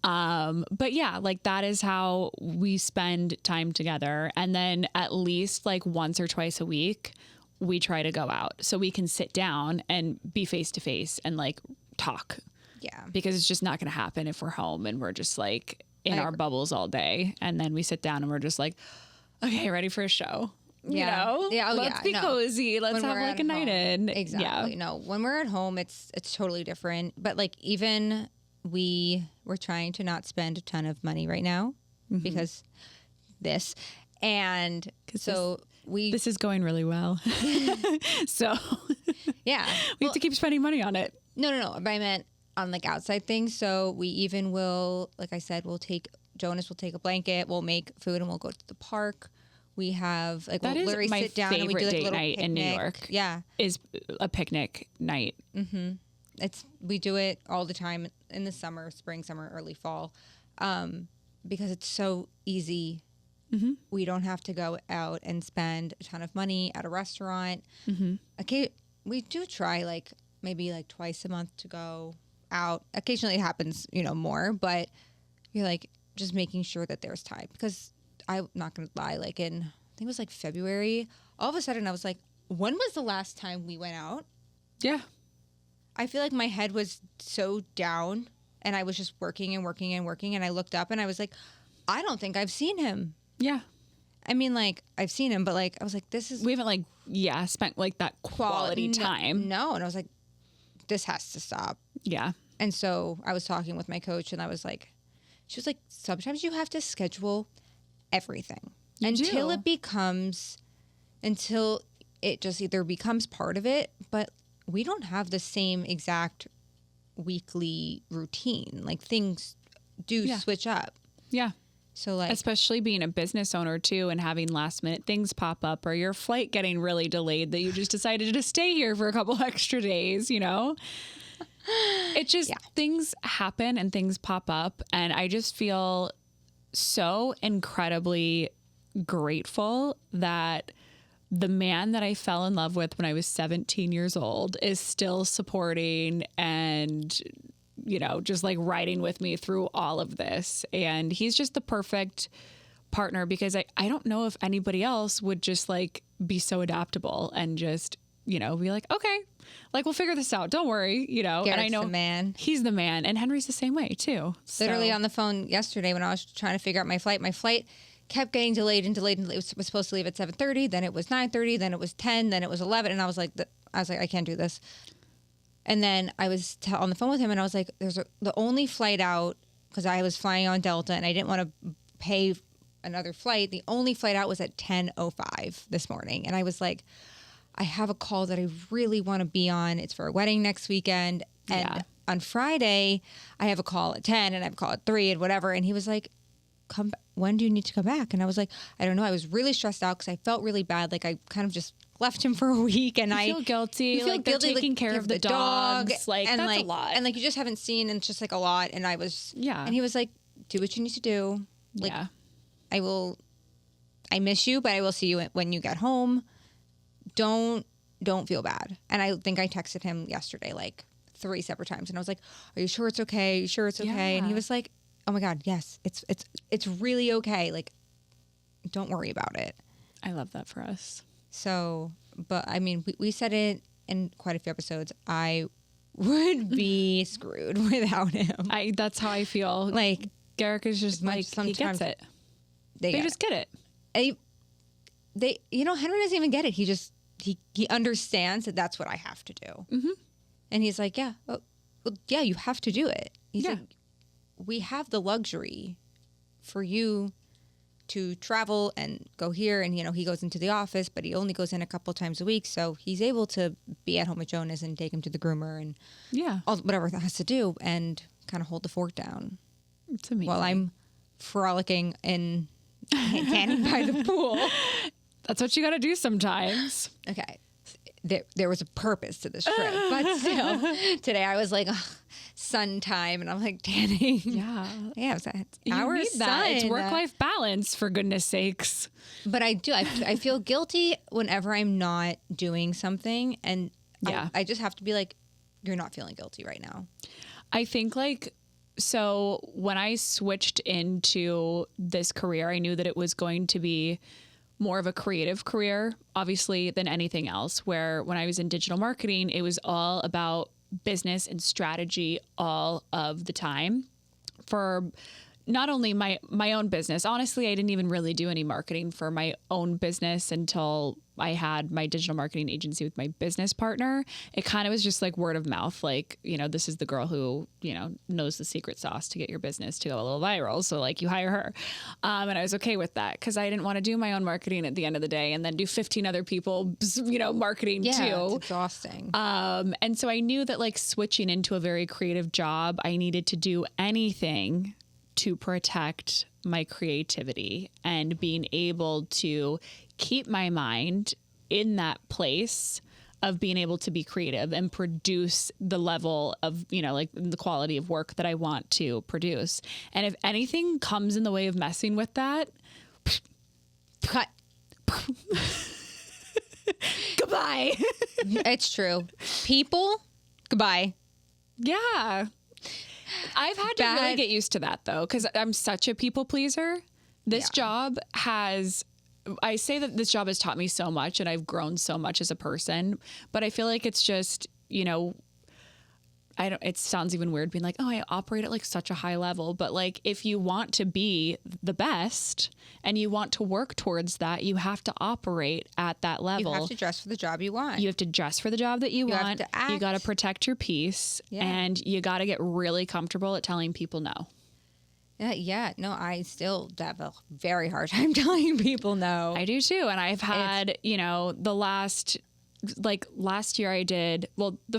But yeah, like that is how we spend time together. And then at least like once or twice a week, we try to go out so we can sit down and be face to face and like talk. Yeah. Because it's just not going to happen if we're home and we're just like in our bubbles all day. And then we sit down and we're just like, okay, ready for a show. Yeah. You know? Let's be cozy. Let's have like a night in. Exactly. Yeah. No, when we're at home, it's totally different. But like even we're trying to not spend a ton of money right now because this. And so this is going really well. So yeah, we have to keep spending money on it. No. But I meant on like outside things. So we even will, like I said, Jonas will take a blanket, we'll make food, and we'll go to the park. We have like that we'll is literally my sit down and we do like a date little night picnic. in New York. Yeah, is a picnic night. We do it all the time in the summer, spring, summer, early fall, because it's so easy. We don't have to go out and spend a ton of money at a restaurant. Okay, we do try like maybe like twice a month to go out. Occasionally it happens, you know, more, but you're like just making sure that there's time, because I'm not going to lie, like I think it was like February, all of a sudden I was like, when was the last time we went out? Yeah. I feel like my head was so down and I was just working and working and working, and I looked up and I was like, I don't think I've seen him. Yeah. I mean, like I've seen him, but like I was like, we haven't like spent like that quality time. No, and I was like, this has to stop. Yeah. And so I was talking with my coach, and I was like, she was like, sometimes you have to schedule everything until it just either becomes part of it. But we don't have the same exact weekly routine. Like things do switch up. Yeah. So like, especially being a business owner too, and having last minute things pop up, or your flight getting really delayed that you just decided to stay here for a couple extra days, you know? It just, things happen and things pop up. And I just feel so incredibly grateful that the man that I fell in love with when I was 17 years old is still supporting and, you know, just like riding with me through all of this. And he's just the perfect partner, because I don't know if anybody else would just like be so adaptable and just, you know, be like, okay, like we'll figure this out. Don't worry, you know. Garrett's and I know the man. He's the man, and Henry's the same way too. Literally on the phone yesterday when I was trying to figure out my flight kept getting delayed and delayed. And it was supposed to leave at 7:30. Then it was 9:30. Then it was 10. Then it was 11. And I was like, I can't do this. And then I was on the phone with him, and I was like, the only flight out, because I was flying on Delta and I didn't want to pay another flight. The only flight out was at 10:05 this morning. And I was like, I have a call that I really want to be on. It's for a wedding next weekend. And on Friday, I have a call at 10 and I have a call at 3 and whatever. And he was like, when do you need to come back? And I was like, I don't know. I was really stressed out because I felt really bad. Like I kind of just left him for a week, and I feel guilty. You feel like guilty, they're taking care of the dogs. Like and that's like, a lot. And like you just haven't seen, and it's just like a lot. And I was, And he was like, do what you need to do. Like, I miss you, but I will see you when you get home. Don't feel bad. And I think I texted him yesterday like 3 separate times, and I was like, are you sure it's okay? Are you sure it's okay? And he was like, oh my God, yes, it's really okay. Like, don't worry about it. I love that for us. So, but I mean, we said it in quite a few episodes. I would be screwed without him. That's how I feel. Like Garrick is just like, he gets it. They just get it. Henry doesn't even get it. He understands that that's what I have to do. Mm-hmm. And he's like, yeah, well, yeah, you have to do it. He's like, we have the luxury for you to travel and go here. And, he goes into the office, but he only goes in a couple times a week. So he's able to be at home with Jonas and take him to the groomer and whatever that has to do and kind of hold the fort down. It's amazing. While I'm frolicking and tanning by the pool. That's what you got to do sometimes. Okay. There was a purpose to this trip, but still, today I was like, sun time, and I'm like tanning. Yeah, it's you need that. It's work-life balance, for goodness sakes. But I do. I feel guilty whenever I'm not doing something, and I just have to be like, you're not feeling guilty right now. I think so when I switched into this career, I knew that it was going to be more of a creative career, obviously, than anything else, where when I was in digital marketing, it was all about business and strategy all of the time for not only my own business. Honestly, I didn't even really do any marketing for my own business until I had my digital marketing agency with my business partner. It kind of was just like word of mouth. Like, this is the girl who, knows the secret sauce to get your business to go a little viral. So you hire her. And I was okay with that because I didn't want to do my own marketing at the end of the day and then do 15 other people, marketing too. It's exhausting. And so I knew that switching into a very creative job, I needed to do anything to protect my creativity and being able to keep my mind in that place of being able to be creative and produce the level of, the quality of work that I want to produce. And if anything comes in the way of messing with that, cut. Goodbye. It's true. People, goodbye. Yeah. I've had to really get used to that, though, because I'm such a people pleaser. This job I say that this job has taught me so much and I've grown so much as a person, but I feel like it's just, it sounds even weird being like, oh, I operate at such a high level, but if you want to be the best and you want to work towards that, you have to operate at that level. You have to dress for the job you want. You have to dress for the job that you want. Have to act. You got to protect your peace and you got to get really comfortable at telling people no. No, I still have a very hard time telling people no. I do too. And I've had, the last year I did,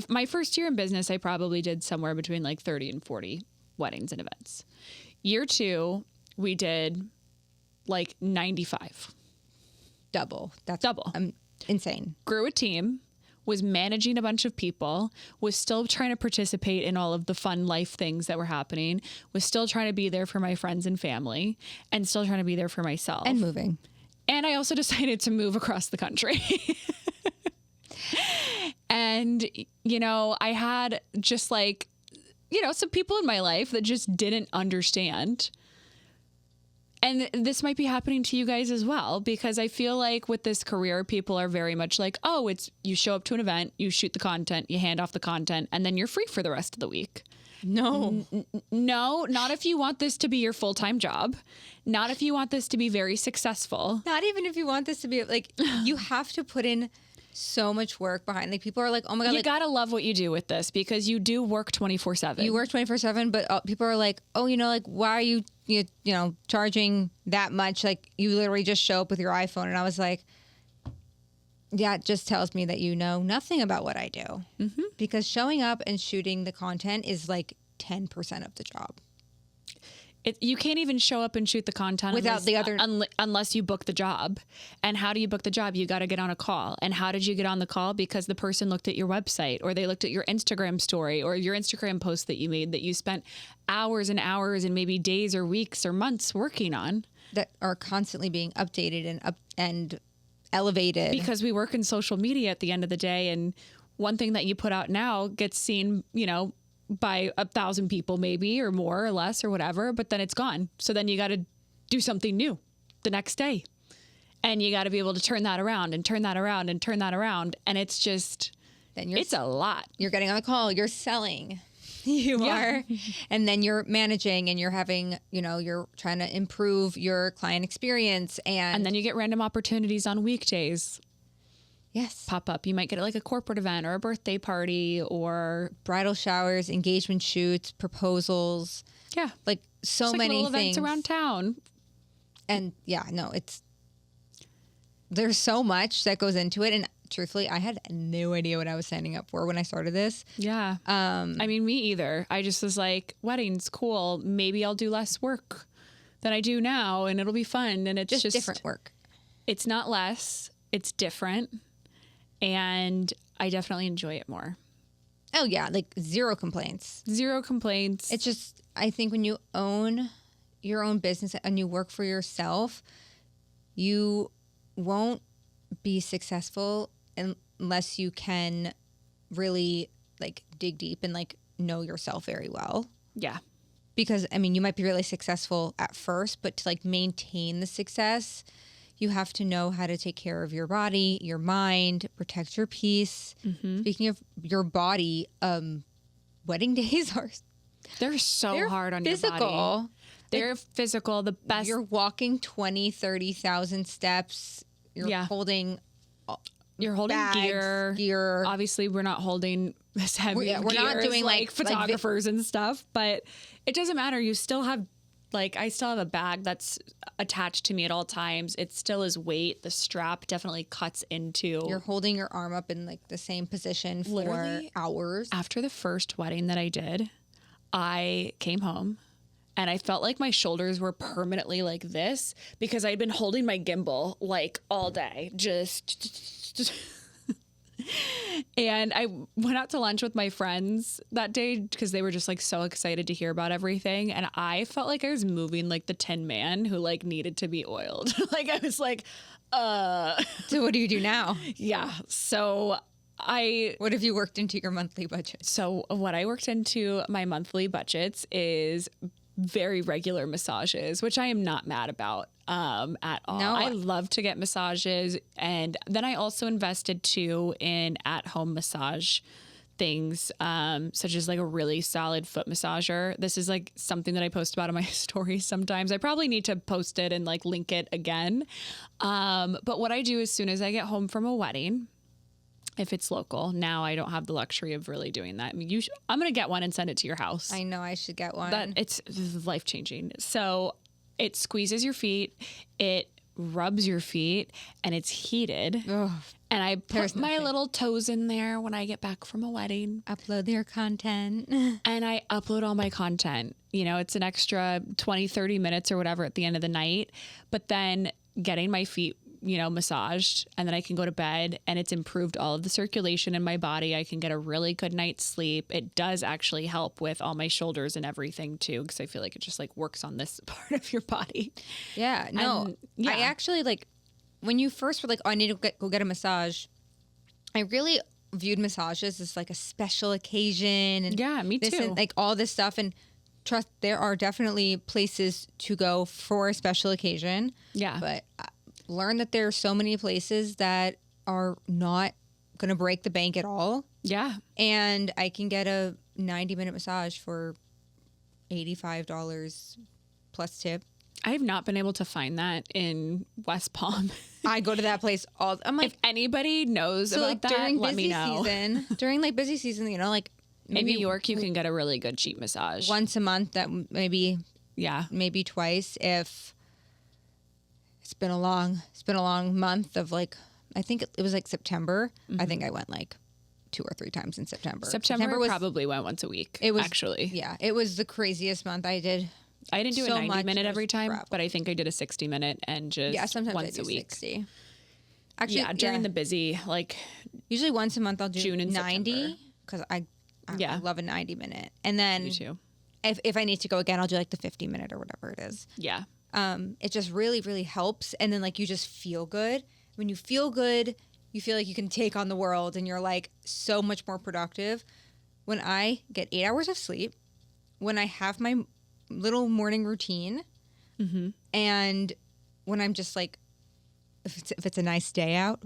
my first year in business, I probably did somewhere between 30 and 40 weddings and events. Year 2, we did 95. Double. That's double. Insane. Grew a team, was managing a bunch of people, was still trying to participate in all of the fun life things that were happening, was still trying to be there for my friends and family, and still trying to be there for myself. And moving. And I also decided to move across the country. And, I had just some people in my life that just didn't understand. And this might be happening to you guys as well, because I feel like with this career, people are very much like, oh, it's you show up to an event, you shoot the content, you hand off the content, and then you're free for the rest of the week. No. No, not if you want this to be your full-time job. Not if you want this to be very successful. Not even if you want this to be you have to put in so much work behind. People are like, oh my God. You gotta love what you do with this because you do work 24/7. You work 24/7, but people are like, oh, why are you charging that much? You literally just show up with your iPhone. And I was like, yeah, it just tells me that you know nothing about what I do. Mm-hmm. Because showing up and shooting the content is 10% of the job. You can't even show up and shoot the content without unless you book the job. And how do you book the job? You got to get on a call. And how did you get on the call? Because the person looked at your website or they looked at your Instagram story or your Instagram post that you made that you spent hours and hours and maybe days or weeks or months working on. That are constantly being updated and elevated. Because we work in social media at the end of the day. And one thing that you put out now gets seen, by 1,000 people maybe or more or less or whatever, but then it's gone. So then you got to do something new the next day. And you got to be able to turn that around and turn that around and turn that around. And it's just, it's a lot. You're getting on the call, you're selling. You are. And then you're managing and you're having, you're trying to improve your client experience. And then you get random opportunities on weekdays. Yes. Pop up. You might get a corporate event or a birthday party or bridal showers, engagement shoots, proposals. Yeah. So many little things. Events around town. And yeah, no, there's so much that goes into it. And truthfully, I had no idea what I was signing up for when I started this. Yeah. I mean, me either. I just was like, weddings, cool. Maybe I'll do less work than I do now and it'll be fun. And it's just different work. It's not less, it's different. And I definitely enjoy it more. Oh yeah. Like zero complaints. Zero complaints. It's just, I think when you own your own business and you work for yourself, you won't be successful unless you can really like dig deep and like know yourself very well. Yeah. Because I mean, you might be really successful at first, but to like maintain the success, you have to know how to take care of your body, your mind, protect your peace. Mm-hmm. Speaking of your body, wedding days they're hard on physical. Your body. They're physical. The best. You're walking 20, 30,000 steps. You're holding bags, gear. Obviously, we're not holding this heavy gear. We're not doing like photographers and stuff, but it doesn't matter. You still have, like, I still have a bag that's attached to me at all times. It still is weight. The strap definitely cuts into. You're holding your arm up in like the same position for literally hours. After the first wedding that I did, I came home. And I felt like my shoulders were permanently like this because I'd been holding my gimbal like all day. And I went out to lunch with my friends that day because they were just like so excited to hear about everything. And I felt like I was moving like the Tin Man who like needed to be oiled. Like I was like, So what do you do now? Yeah. So what have you worked into your monthly budget? So what I worked into my monthly budgets is very regular massages, which I am not mad about at all. No. I love to get massages. And then I also invested too in at-home massage things, such as like a really solid foot massager. This is like something that I post about in my stories sometimes. I probably need to post it and like link it again. But what I do as soon as I get home from a wedding, if it's local. Now I don't have the luxury of really doing that. I mean, I'm going to get one and send it to your house. I know I should get one. It's life-changing. So it squeezes your feet, it rubs your feet, and it's heated. Ugh. And I put my little toes in there when I get back from a wedding. Upload their content. And I upload all my content. You know, it's an extra 20, 30 minutes or whatever at the end of the night. But then getting my feet massaged, and then I can go to bed, and it's improved all of the circulation in my body. I can get a really good night's sleep. It does actually help with all my shoulders and everything too, because I feel like it just like works on this part of your body. Yeah, no, I actually like when you first were like, oh, I need to go get a massage. I really viewed massages as like a special occasion, and yeah, me too. And, like all this stuff, and trust, there are definitely places to go for a special occasion. Yeah, but learn that there are so many places that are not going to break the bank at all. Yeah. And I can get a 90-minute massage for $85 plus tip. I have not been able to find that in West Palm. I go to that place I'm like, if anybody knows about that, let me know. During like busy season, like maybe in New York, you can get a really good cheap massage once a month. That maybe twice if. It's been a long month of like, I think it was like September. Mm-hmm. I think I went like 2 or 3 times in September. September probably went once a week. It was actually. Yeah. It was the craziest month. I didn't do a 90-minute every time, but I think I did a 60-minute and just sometimes once I do a week. 60. Actually, during the busy, like usually once a month I'll do June and 90 because I love a 90-minute. And then if I need to go again, I'll do like the 50-minute or whatever it is. Yeah. It just really, really helps. And then like you just feel good. When you feel good, you feel like you can take on the world and you're like so much more productive. When I get 8 hours of sleep, when I have my little morning routine, mm-hmm. and when I'm just like, if it's a nice day out,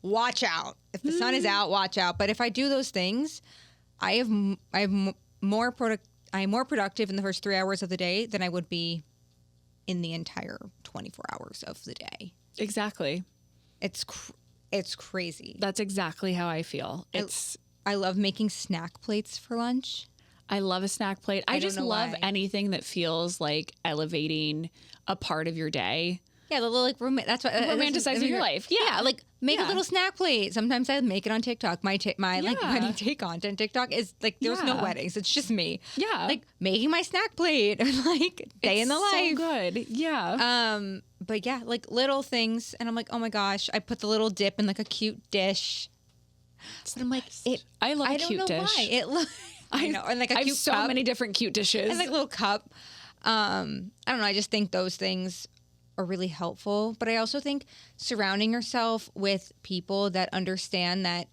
watch out. If the sun is out, watch out. But if I do those things, I'm more productive in the first 3 hours of the day than I would be in the entire 24 hours of the day. Exactly. It's crazy. That's exactly how I feel. I love making snack plates for lunch. I love a snack plate. I just love anything that feels like elevating a part of your day. Yeah, the little like that's what romanticizing your life. Yeah, like make a little snack plate. Sometimes I make it on TikTok. My like wedding day content TikTok is like there's no weddings. It's just me. Yeah, like making my snack plate or like day in the life. So good. Yeah. But yeah, like little things, and I'm like, oh my gosh, I put the little dip in like a cute dish. But I'm like, I love a cute dish. Why. I know, and like a cute have so cup. many different cute dishes. And like a little cup. I don't know. I just think those things are really helpful. But I also think surrounding yourself with people that understand that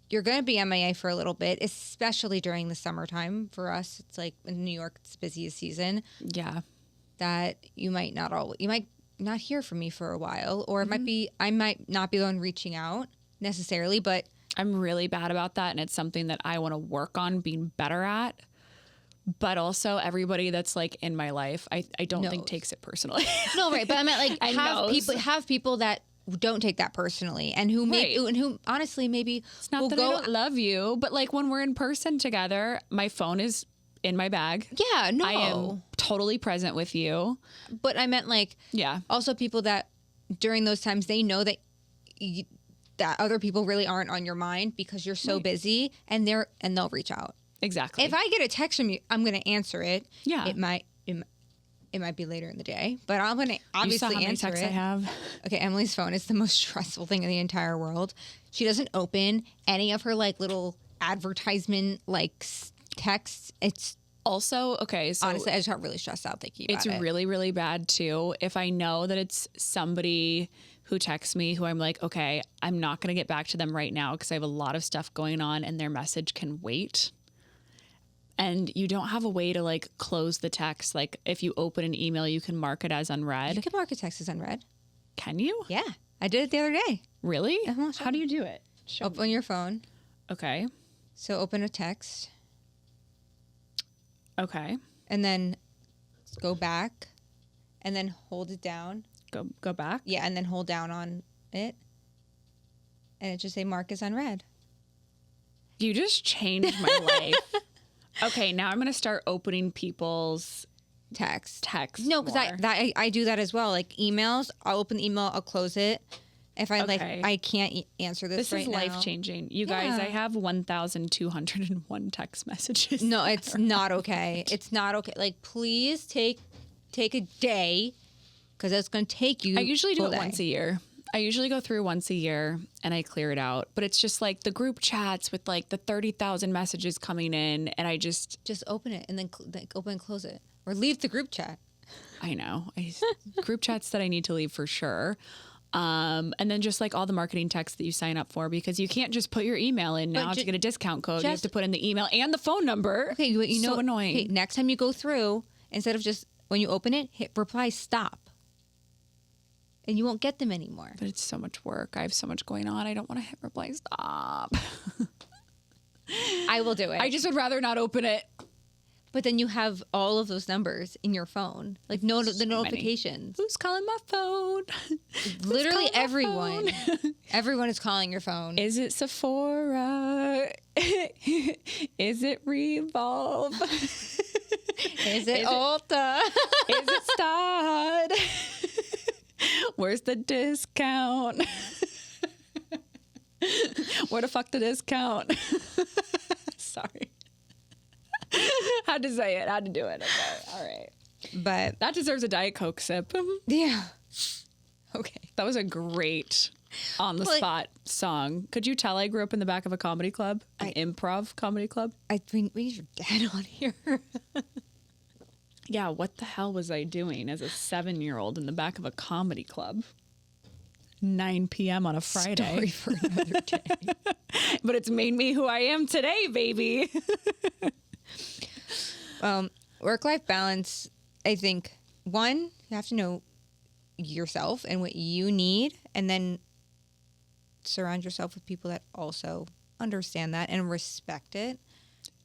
you're going to be MIA for a little bit, especially during the summertime. For us, it's like in New York, it's busiest season. Yeah. That you might not hear from me for a while, or I might not be the one reaching out necessarily, but I'm really bad about that, and it's something that I want to work on being better at. But also everybody that's like in my life, I don't think takes it personally. No, right. But I meant like have people that don't take that personally and who honestly maybe it's not that I don't love you, but like when we're in person together, my phone is in my bag. Yeah, no. I am totally present with you. But I meant like also people that during those times they know that that other people really aren't on your mind because you're so busy and they'll reach out. Exactly. If I get a text from you, I'm going to answer it. Yeah. It might be later in the day, but I'm going to obviously answer it. I have. Okay, Emily's phone is the most stressful thing in the entire world. She doesn't open any of her like little advertisement like texts. It's also okay. So honestly, I just got really stressed out thinking about it. It's really, really bad too. If I know that it's somebody who texts me who I'm like, okay, I'm not going to get back to them right now because I have a lot of stuff going on and their message can wait. And you don't have a way to like close the text. Like if you open an email, you can mark it as unread. You can mark a text as unread. Can you? Yeah. I did it the other day. Really? How do you do it? Open your phone. Okay. So open a text. Okay. And then go back and then hold it down. Go back? Yeah, and then hold down on it. And it just say mark as unread. You just changed my life. Okay, now I'm going to start opening people's text. No, because I do that as well. Like emails, I'll open the email, I'll close it. If I I can't answer this right now. This is life-changing. You guys, I have 1,201 text messages. No, it's not okay. It's not okay. Like, please take a day because it's going to take you. I usually do it once a year. I usually go through once a year and I clear it out. But it's just like the group chats with like the 30,000 messages coming in, and I just open it and then open and close it, or leave the group chat. I know group chats that I need to leave for sure. And then just like all the marketing texts that you sign up for, because you can't just put your email in now to get a discount code. You have to put in the email and the phone number. Okay, you know, so annoying. Okay, next time you go through, instead of just when you open it, hit reply stop. And you won't get them anymore. But it's so much work. I have so much going on. I don't want to hit reply stop. I will do it. I just would rather not open it. But then you have all of those numbers in your phone, like the notifications. Who's calling my phone? Literally everyone. Everyone is calling your phone. Is it Sephora? Is it Revolve? Is it Ulta? Is it Stod? Where's the discount? Where the fuck the discount? Sorry. Had to say it. Had to do it. Okay. All right. But that deserves a Diet Coke sip. Yeah. Okay. That was a great on the spot song. Could you tell I grew up in the back of a comedy club? An improv comedy club? I mean, we need your dad on here. Yeah, what the hell was I doing as a 7-year-old in the back of a comedy club? 9 p.m. on a Friday. Story for another day. But it's made me who I am today, baby. Work-life balance, I think, one, you have to know yourself and what you need, and then surround yourself with people that also understand that and respect it.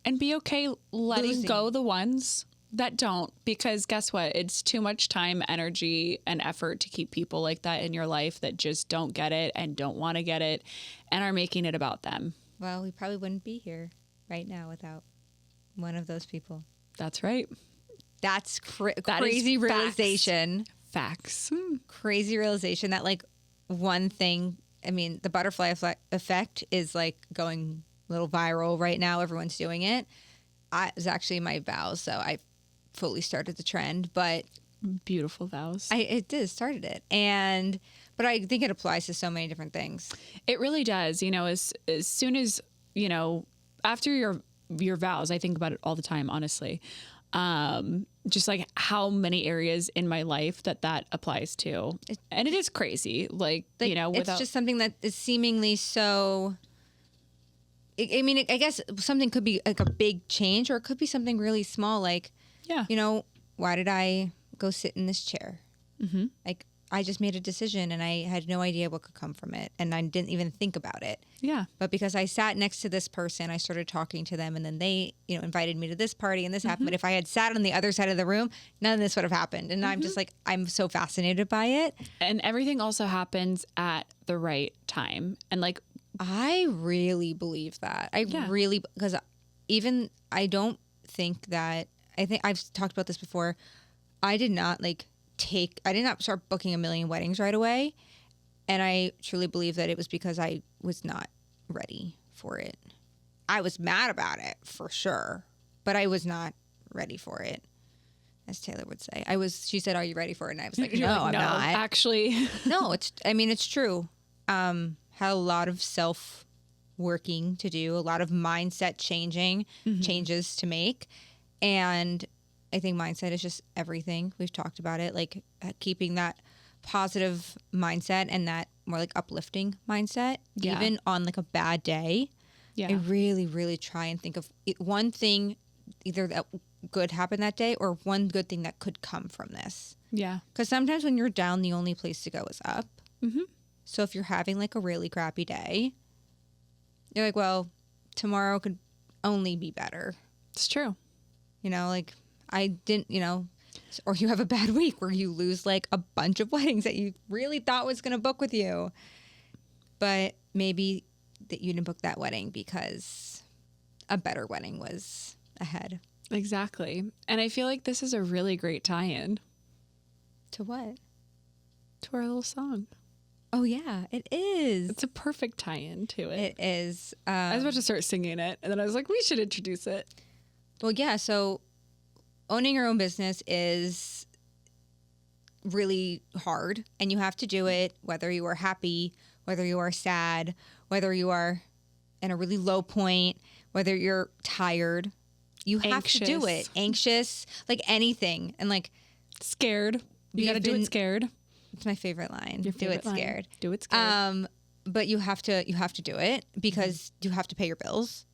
And be okay letting go the ones that don't, because guess what? It's too much time, energy, and effort to keep people like that in your life that just don't get it and don't want to get it and are making it about them. Well, we probably wouldn't be here right now without one of those people. That's right. That's That crazy is facts. realization. Facts. Crazy realization that like one thing, I mean, the butterfly effect is like going a little viral right now. Everyone's doing it. It was actually my vows, so I fully started the trend, but Beautiful vows. Started it. But I think it applies to so many different things. It really does. You know, as soon as, you know, after your vows, I think about it all the time, honestly. Just like how many areas in my life that applies to. And it is crazy. Like you know, it's just something that is seemingly so, I mean, I guess something could be like a big change, or it could be something really small. Like, yeah, you know, why did I go sit in this chair? Mm-hmm. Like, I just made a decision and I had no idea what could come from it. And I didn't even think about it. Yeah. But because I sat next to this person, I started talking to them, and then they, you know, invited me to this party and this happened. But if I had sat on the other side of the room, none of this would have happened. And I'm just like, I'm so fascinated by it. And everything also happens at the right time. And like, I really believe that. Really, because even I don't think that, I think I've talked about this before. I did not start booking a million weddings right away. And I truly believe that it was because I was not ready for it. I was mad about it for sure, but I was not ready for it, as Taylor would say. She said, "Are you ready for it?" And I was like, no, I'm not. Actually. No, it's true. Had a lot of self-working to do, a lot of mindset changes to make. And I think mindset is just everything. We've talked about it, like keeping that positive mindset and that more like uplifting mindset, even on like a bad day. Yeah. I really, really try and think of one thing, either that good happened that day or one good thing that could come from this. Yeah. Because sometimes when you're down, the only place to go is up. Mm-hmm. So if you're having like a really crappy day, you're like, well, tomorrow could only be better. It's true. You know, like I didn't, you know, or you have a bad week where you lose like a bunch of weddings that you really thought was going to book with you. But maybe that you didn't book that wedding because a better wedding was ahead. Exactly. And I feel like this is a really great tie-in. To what? To our little song. Oh, yeah, it is. It's a perfect tie-in to it. It is. I was about to start singing it, and then I was like, we should introduce it. Well, yeah, so owning your own business is really hard, and you have to do it whether you are happy, whether you are sad, whether you are in a really low point, whether you're tired. You have to do it. Anxious, like anything. And like scared. You got to do it scared. It's my favorite line. Do it scared. Do it scared. But you have to do it because you have to pay your bills.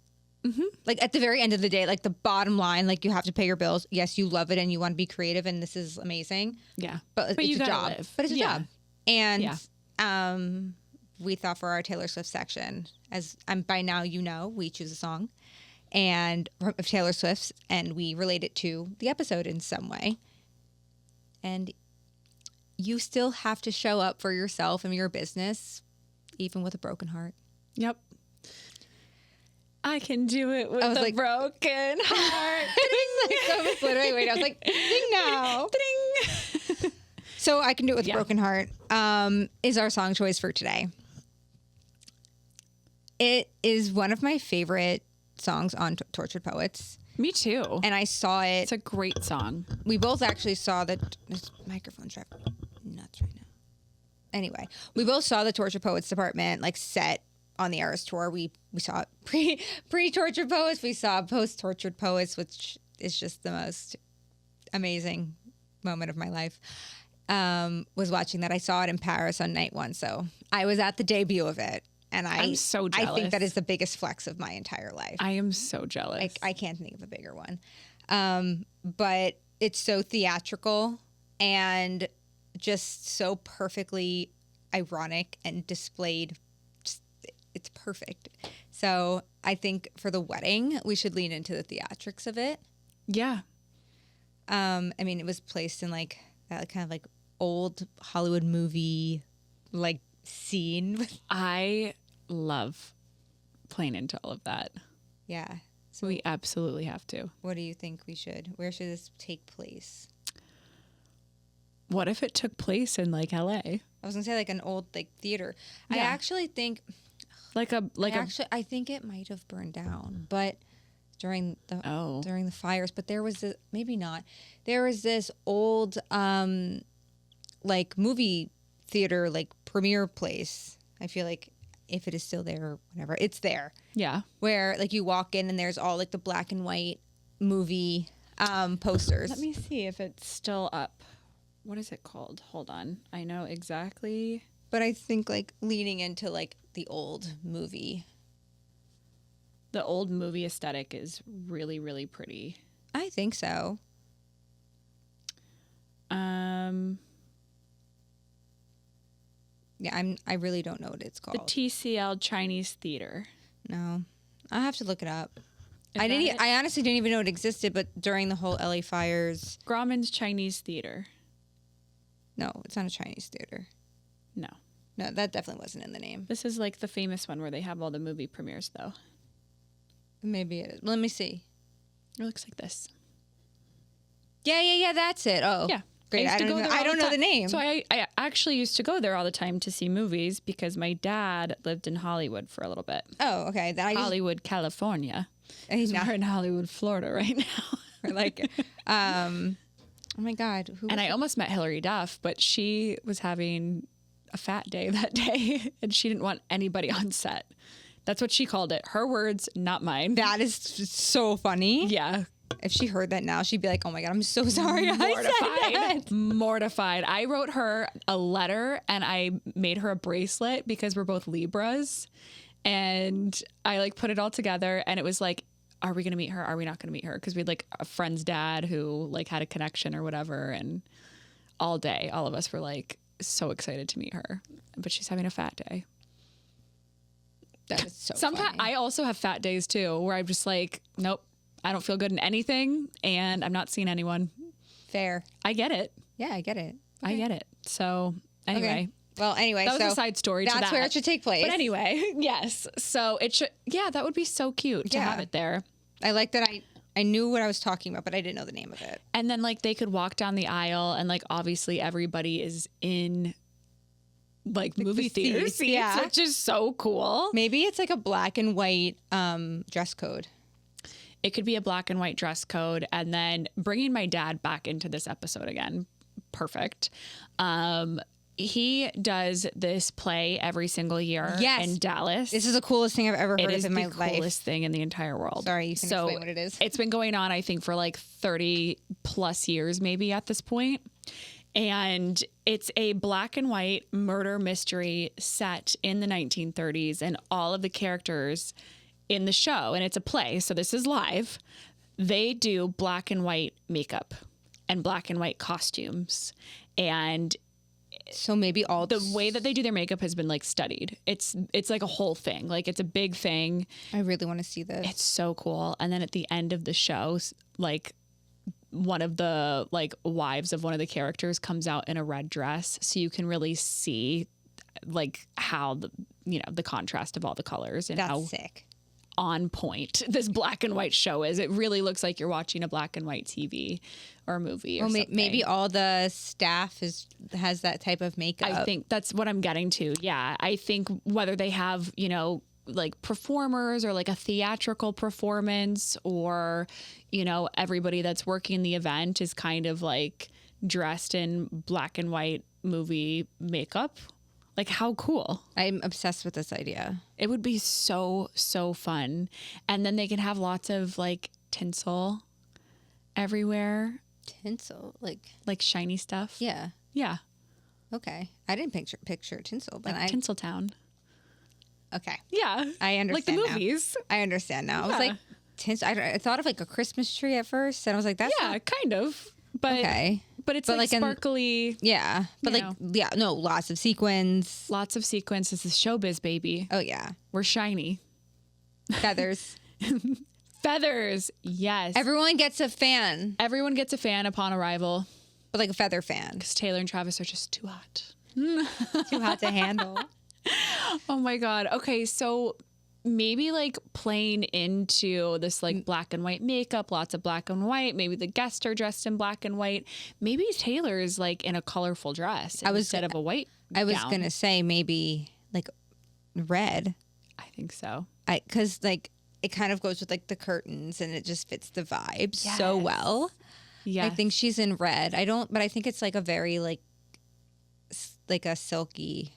Mm-hmm. Like at the very end of the day, like the bottom line, like you have to pay your bills. Yes, you love it and you want to be creative and this is amazing. Yeah. But it's you a job. Live. But it's a job. And we thought for our Taylor Swift section, as by now you know, we choose a song and of Taylor Swift's and we relate it to the episode in some way. And you still have to show up for yourself and your business, even with a broken heart. Yep. I can do it with a broken heart. I was like, ding now. Ding. So I can do it with a broken heart is our song choice for today. It is one of my favorite songs on Tortured Poets. Me too. And I saw it. It's a great song. We both actually saw that. This microphone's driving nuts right now. Anyway, we both saw the Tortured Poets department like set on the Eras tour. We saw it pre-Tortured Poets. We saw post-Tortured Poets, which is just the most amazing moment of my life. Was watching that. I saw it in Paris on night one, so I was at the debut of it. And I'm so jealous. I think that is the biggest flex of my entire life. I am so jealous. I can't think of a bigger one. But it's so theatrical and just so perfectly ironic and displayed. It's perfect. So I think for the wedding, we should lean into the theatrics of it. Yeah. I mean, it was placed in like that kind of like old Hollywood movie like scene. I love playing into all of that. Yeah. So we absolutely have to. What do you think we should? Where should this take place? What if it took place in like LA? I was gonna say like an old like theater. Yeah. I actually think I think it might have burned down, but during the fires. But there was maybe not. There was this old like movie theater like premiere place. I feel like if it is still there or whatever, it's there. Yeah. Where like you walk in and there's all like the black and white movie posters. Let me see if it's still up. What is it called? Hold on. I know exactly. But I think like leaning into like the old movie. The old movie aesthetic is really, really pretty. I think so. Yeah, I really don't know what it's called. The TCL Chinese Theater. No. I'll have to look it up. I honestly didn't even know it existed, but during the whole LA fires. Grauman's Chinese Theater. No, it's not a Chinese theater. No. No, that definitely wasn't in the name. This is like the famous one where they have all the movie premieres, though. Maybe it is. Let me see. It looks like this. Yeah, that's it. Oh. Yeah. Great. I don't know the name. So I actually used to go there all the time to see movies because my dad lived in Hollywood for a little bit. Oh, okay. Hollywood, California. He's not in Hollywood, Florida right now. Like, oh my God. I almost met Hilary Duff, but she was having a fat day that day and she didn't want anybody on set. That's what she called it. Her words, not mine. That is so funny. Yeah. If she heard that now, she'd be like, oh my God, I'm so sorry. Mortified. I wrote her a letter and I made her a bracelet because we're both Libras. And I like put it all together and it was like, are we going to meet her? Are we not going to meet her? Because we had like a friend's dad who like had a connection or whatever. And all day, all of us were like so excited to meet her. But she's having a fat day. That is so Sometimes funny. I also have fat days too, where I'm just like, nope, I don't feel good in anything and I'm not seeing anyone. Fair. I get it. Yeah, I get it. Okay. I get it. So anyway. Okay. Well, anyway, that was a side story to that. That's where it should take place. But anyway, yes. So it should, that would be so cute to have it there. I like that I knew what I was talking about, but I didn't know the name of it. And then like they could walk down the aisle and like obviously everybody is in like movie theater seats, which is so cool. Maybe it's like a black and white dress code. It could be a black and white dress code. And then bringing my dad back into this episode again. Perfect. He does this play every single year in Dallas. This is the coolest thing I've ever heard of in my life. It is the coolest thing in the entire world. Sorry, you can explain what it is. It's been going on, I think, for like 30 plus years maybe at this point. And it's a black and white murder mystery set in the 1930s. And all of the characters in the show, and it's a play, so this is live, they do black and white makeup and black and white costumes. And so maybe all the way that they do their makeup has been like studied. It's like a whole thing. Like it's a big thing. I really want to see this. It's so cool. And then at the end of the show, like one of the like wives of one of the characters comes out in a red dress, so you can really see like how the contrast of all the colors and how sick. On point this black and white show is. It really looks like you're watching a black and white TV or movie or something. Maybe all the staff has that type of makeup. I think that's what I'm getting to. Yeah. I think whether they have, like performers or like a theatrical performance or, everybody that's working the event is kind of like dressed in black and white movie makeup. Like, how cool. I'm obsessed with this idea. It would be so, so fun. And then they can have lots of, like, tinsel everywhere. Tinsel? Like shiny stuff? Yeah. Yeah. Okay. I didn't picture tinsel, but like Tinseltown. Okay. Yeah. I understand like the now. Movies. I understand now. Yeah. I was like, tinsel. I thought of, like, a Christmas tree at first, and I was like, that's kind of. But okay. But it's like sparkly. Yeah. But lots of sequins. Lots of sequins. This is showbiz, baby. Oh, yeah. We're shiny. Feathers. Feathers. Yes. Everyone gets a fan. Everyone gets a fan upon arrival. But like a feather fan. Because Taylor and Travis are just too hot. Too hot to handle. Oh, my God. Okay, so maybe like playing into this like black and white makeup, lots of black and white. Maybe the guests are dressed in black and white. Maybe Taylor is like in a colorful dress instead of a white I was gown. going to say maybe like red. I think so. Because like it kind of goes with like the curtains and it just fits the vibe so well. Yeah. I think she's in red. But I think it's like a very like a silky.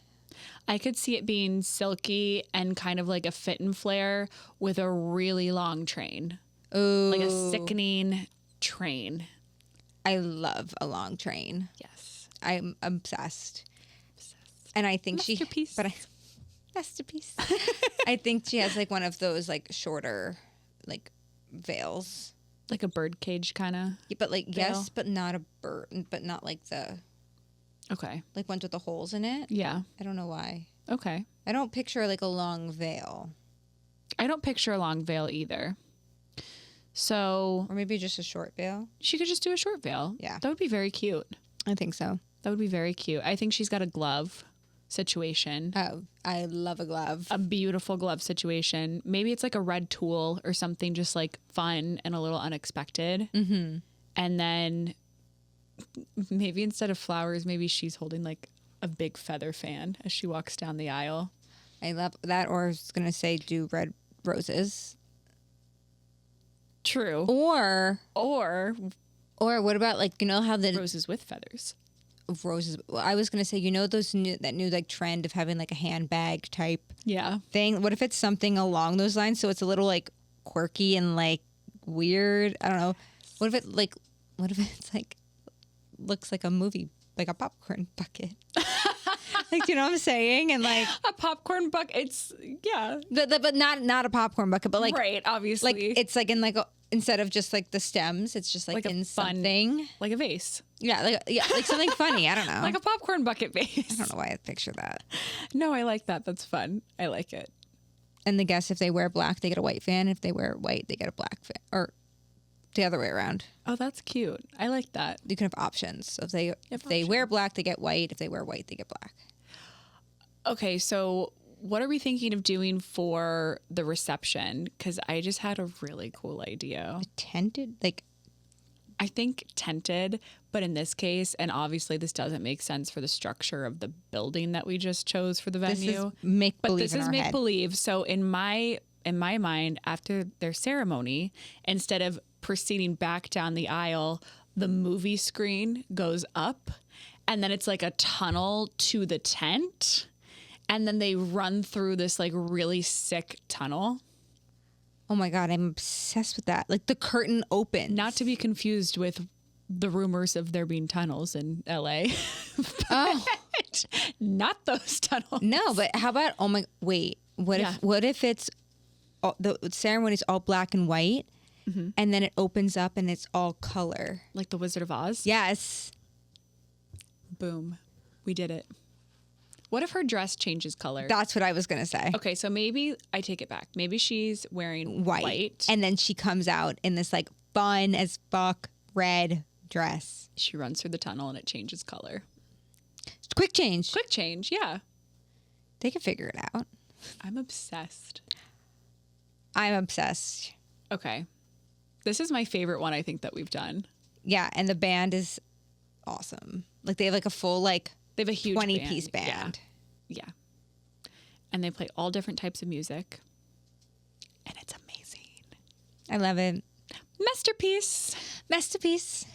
I could see it being silky and kind of like a fit and flare with a really long train. Ooh. Like a sickening train. I love a long train. Yes. I'm obsessed. And I think Masterpiece. Masterpiece. I think she has like one of those like shorter like veils. Like a bird cage kind of. But like, veil. yes, but not a bird, but not like the, Okay. like ones with the holes in it. Yeah. I don't know why. Okay. I don't picture like a long veil. I don't picture a long veil either. So Or maybe just a short veil. she could just do a short veil. Yeah. That would be very cute. I think so. That would be very cute. I think she's got a glove situation. Oh, I love a glove. A beautiful glove situation. Maybe it's like a red tulle or something just like fun and a little unexpected. Mm-hmm. And then maybe instead of flowers, maybe she's holding like a big feather fan as she walks down the aisle. I love that. Or I was going to say do red roses. True. Or what about like, you know how the Roses with feathers. roses, well, I was going to say, you know, that new like trend of having like a handbag type Yeah. thing. What if it's something along those lines? So it's a little like quirky and like weird. I don't know. What if it's like looks like a movie, like a popcorn bucket? Like, you know what I'm saying? And like A popcorn bucket. It's, yeah. but not a popcorn bucket, but like right, obviously. like it's like in like instead of just like the stems, it's just like a in fun, something. like a vase. Yeah, like something funny. I don't know. Like a popcorn bucket vase. I don't know why I picture that. No, I like that. That's fun. I like it. And the guests, if they wear black, they get a white fan. If they wear white, they get a black fan. Or the other way around. Oh, that's cute. I like that. You can have options. So if they wear black, they get white. If they wear white, they get black. Okay, so what are we thinking of doing for the reception? Because I just had a really cool idea. Tented, like I think tented, but in this case, and obviously this doesn't make sense for the structure of the building that we just chose for the this venue. is make But believe. this in is our make head. believe. So in my mind, after their ceremony, instead of proceeding back down the aisle, the movie screen goes up, and then it's like a tunnel to the tent, and then they run through this like really sick tunnel. Oh my god, I'm obsessed with that. Like the curtain opens. Not to be confused with the rumors of there being tunnels in LA. Oh Not those tunnels. no, but how about wait? What if it's the ceremony's all black and white, and then it opens up and it's all color? Like the Wizard of Oz? Yes. Boom. We did it. What if her dress changes color? That's what I was going to say. Okay, so maybe I take it back. Maybe she's wearing white. And then she comes out in this like fun as fuck red dress. She runs through the tunnel and it changes color. Quick change. Quick change, yeah. They can figure it out. I'm obsessed. I'm obsessed. Okay. This is my favorite one I think that we've done. Yeah, and the band is awesome. Like they have like a full like They have a huge 20-piece band. Yeah. And they play all different types of music. And it's amazing. I love it. Masterpiece. Masterpiece.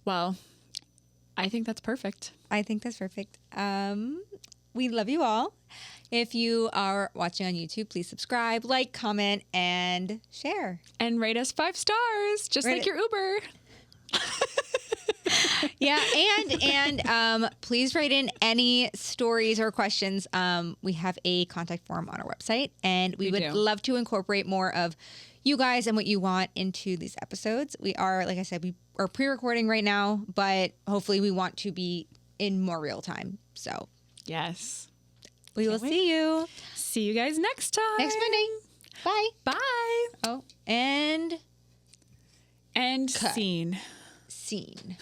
Well, I think that's perfect. I think that's perfect. We love you all. If you are watching on YouTube, please subscribe, like, comment, and share. And rate us 5 stars, just Rate like it. your Uber. Yeah, and please write in any stories or questions. We have a contact form on our website, and we would do. love to incorporate more of you guys and what you want into these episodes. We are, like I said, we are pre-recording right now, but hopefully we want to be in more real time. So Yes. we will see you See you guys next time. next Monday. Bye. Bye. Oh, and And Cut. scene. scene.